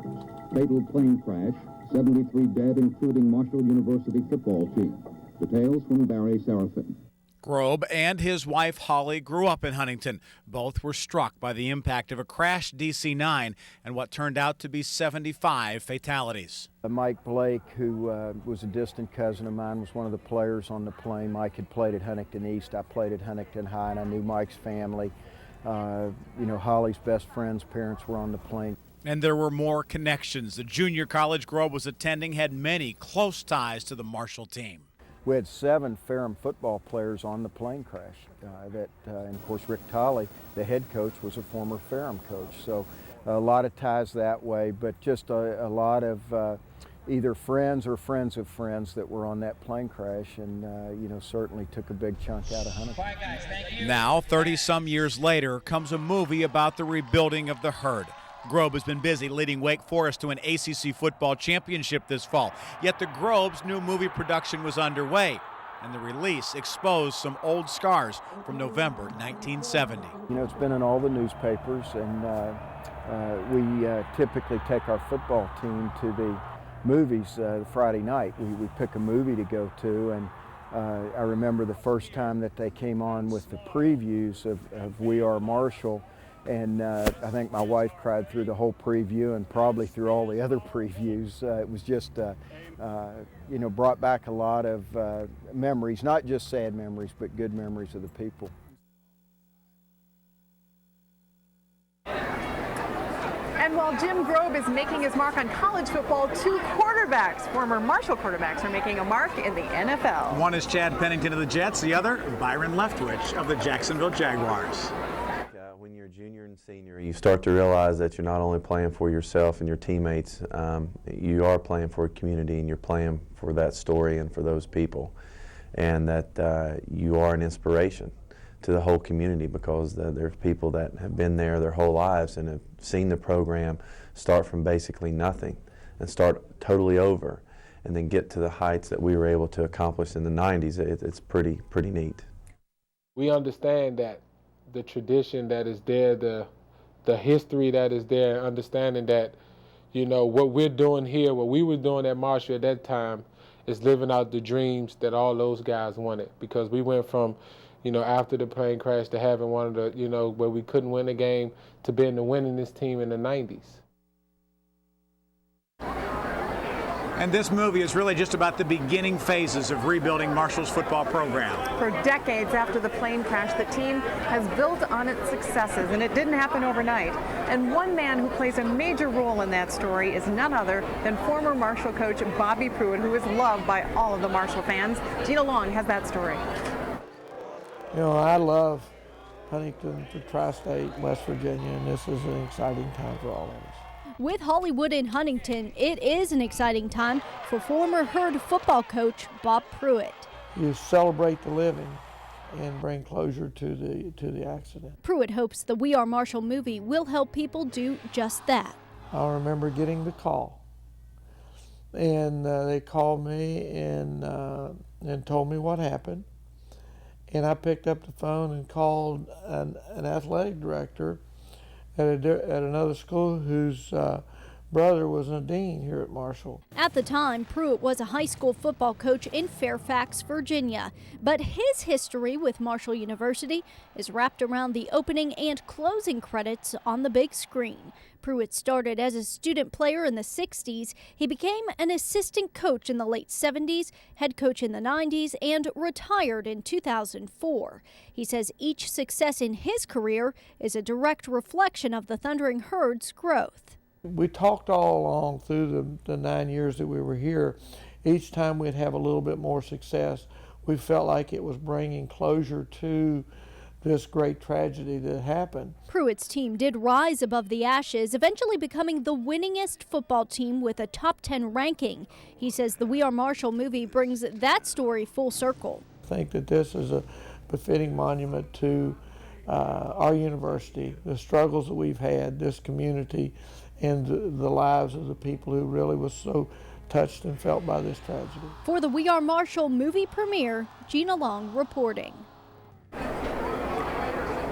Fatal plane crash, 73 dead, including Marshall University football team. Details from Barry Serafin. Grobe and his wife Holly grew up in Huntington. Both were struck by the impact of a crashed DC-9 and what turned out to be 75 fatalities. Mike Blake, who was a distant cousin of mine, was one of the players on the plane. Mike had played at Huntington East. I played at Huntington High, and I knew Mike's family. You know, Holly's best friend's parents were on the plane. And there were more connections. The junior college Grobe was attending had many close ties to the Marshall team. We had 7 Ferrum football players on the plane crash. And of course, Rick Tolley, the head coach, was a former Ferrum coach. So a lot of ties that way, but just a lot of either friends or friends of friends that were on that plane crash, and you know, certainly took a big chunk out of Huntington. Now, 30-some years later, comes a movie about the rebuilding of the herd. Grobe has been busy leading Wake Forest to an ACC football championship this fall. Yet the Grobe's new movie production was underway, and the release exposed some old scars from November 1970. You know, it's been in all the newspapers, and we typically take our football team to the movies Friday night. We pick a movie to go to, and I remember the first time that they came on with the previews of We Are Marshall. And I think my wife cried through the whole preview and probably through all the other previews. It was just, you know, brought back a lot of memories, not just sad memories, but good memories of the people. And while Jim Grobe is making his mark on college football, 2 quarterbacks, former Marshall quarterbacks, are making a mark in the NFL. One is Chad Pennington of the Jets, the other, Byron Leftwich of the Jacksonville Jaguars. When you're a junior and senior, you start to realize that you're not only playing for yourself and your teammates, you are playing for a community, and you're playing for that story and for those people, and that you are an inspiration to the whole community, because there's people that have been there their whole lives and have seen the program start from basically nothing and start totally over, and then get to the heights that we were able to accomplish in the 90s. It's pretty neat. We understand that the tradition that is there, the history that is there, understanding that, you know, what we're doing here, what we were doing at Marshall at that time, is living out the dreams that all those guys wanted. Because we went from, you know, after the plane crash to having one of the, you know, where we couldn't win a game, to being the winningest team in the 90s. And this movie is really just about the beginning phases of rebuilding Marshall's football program. For decades after the plane crash, the team has built on its successes, and it didn't happen overnight. And one man who plays a major role in that story is none other than former Marshall coach Bobby Pruitt, who is loved by all of the Marshall fans. Gina Long has that story. You know, I love Huntington, the tri-state, West Virginia, and this is an exciting time for all of us. With Hollywood in Huntington, it is an exciting time for former Herd football coach Bob Pruitt. You celebrate the living and bring closure to the accident. Pruitt hopes the We Are Marshall movie will help people do just that. I remember getting the call, and they called me and told me what happened. And I picked up the phone and called an athletic director at another school whose brother was a dean here at Marshall. At the time, Pruitt was a high school football coach in Fairfax, Virginia. But his history with Marshall University is wrapped around the opening and closing credits on the big screen. Pruitt started as a student player in the 60s. He became an assistant coach in the late 70s, head coach in the 90s, and retired in 2004. He says each success in his career is a direct reflection of the Thundering Herd's growth. We talked all along through the 9 years that we were here. Each time we'd have a little bit more success. We felt like it was bringing closure to this great tragedy that happened. Pruitt's team did rise above the ashes, eventually becoming the winningest football team with a top 10 ranking. He says the We Are Marshall movie brings that story full circle. I think that this is a befitting monument to our university, the struggles that we've had, this community, and the lives of the people who really was so touched and felt by this tragedy. For the We Are Marshall movie premiere, Gina Long reporting.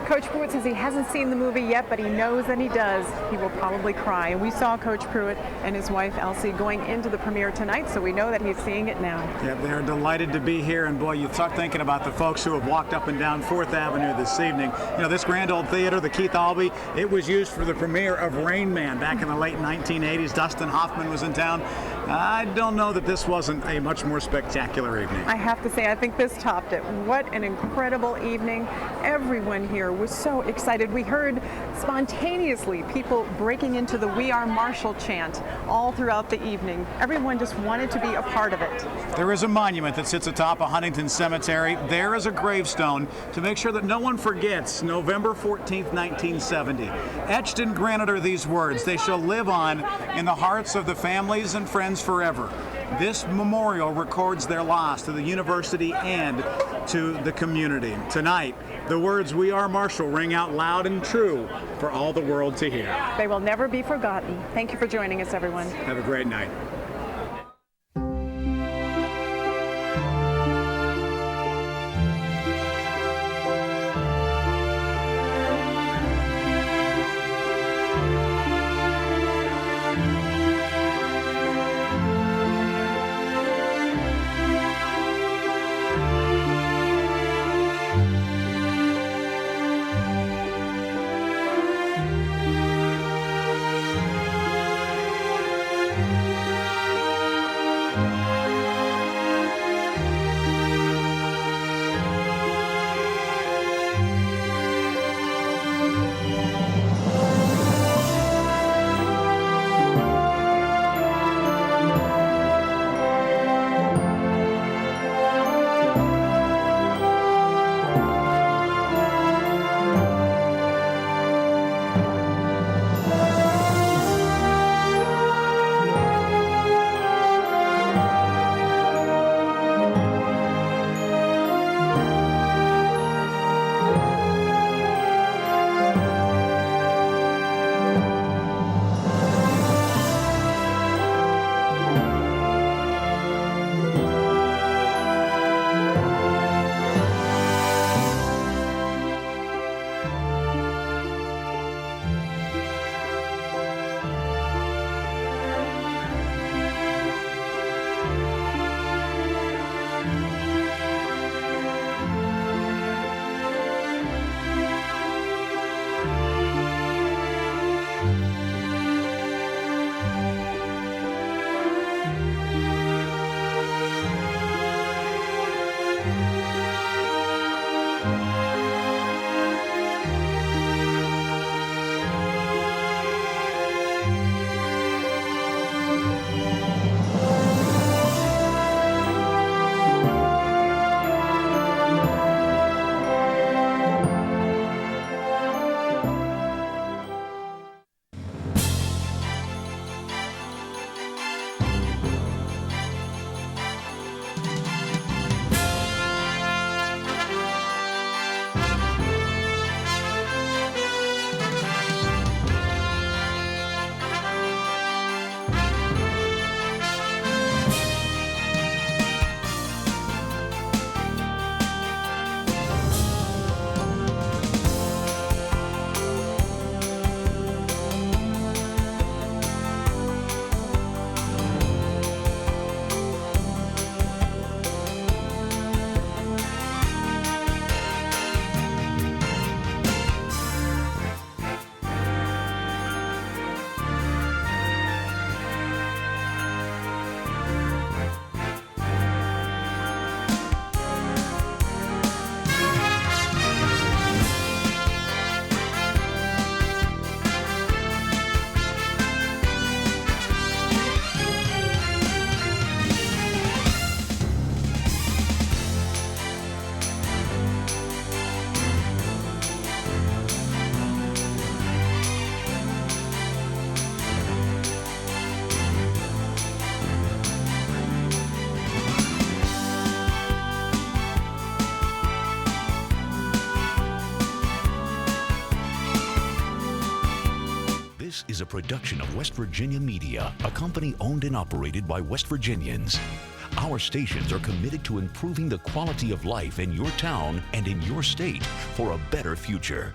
Coach Pruitt says he hasn't seen the movie yet, but he knows that he does. He will probably cry. And we saw Coach Pruitt and his wife Elsie going into the premiere tonight, so we know that he's seeing it now. Yeah, they're delighted to be here, and boy, you start thinking about the folks who have walked up and down 4th Avenue this evening. You know, this grand old theater, the Keith Albee, it was used for the premiere of Rain Man back in the late 1980s. Dustin Hoffman was in town. I don't know that this wasn't a much more spectacular evening. I have to say, I think this topped it. What an incredible evening. Everyone here was so excited. We heard spontaneously people breaking into the We Are Marshall chant all throughout the evening. Everyone just wanted to be a part of it. There is a monument that sits atop of Huntington Cemetery. There is a gravestone to make sure that no one forgets November 14th, 1970. Etched in granite are these words: "They shall live on in the hearts of the families and friends forever." This memorial records their loss to the university and to the community. Tonight, the words "We Are Marshall" ring out loud and true for all the world to hear. They will never be forgotten. Thank you for joining us, everyone. Have a great night. This is a production of West Virginia Media, a company owned and operated by West Virginians. Our stations are committed to improving the quality of life in your town and in your state for a better future.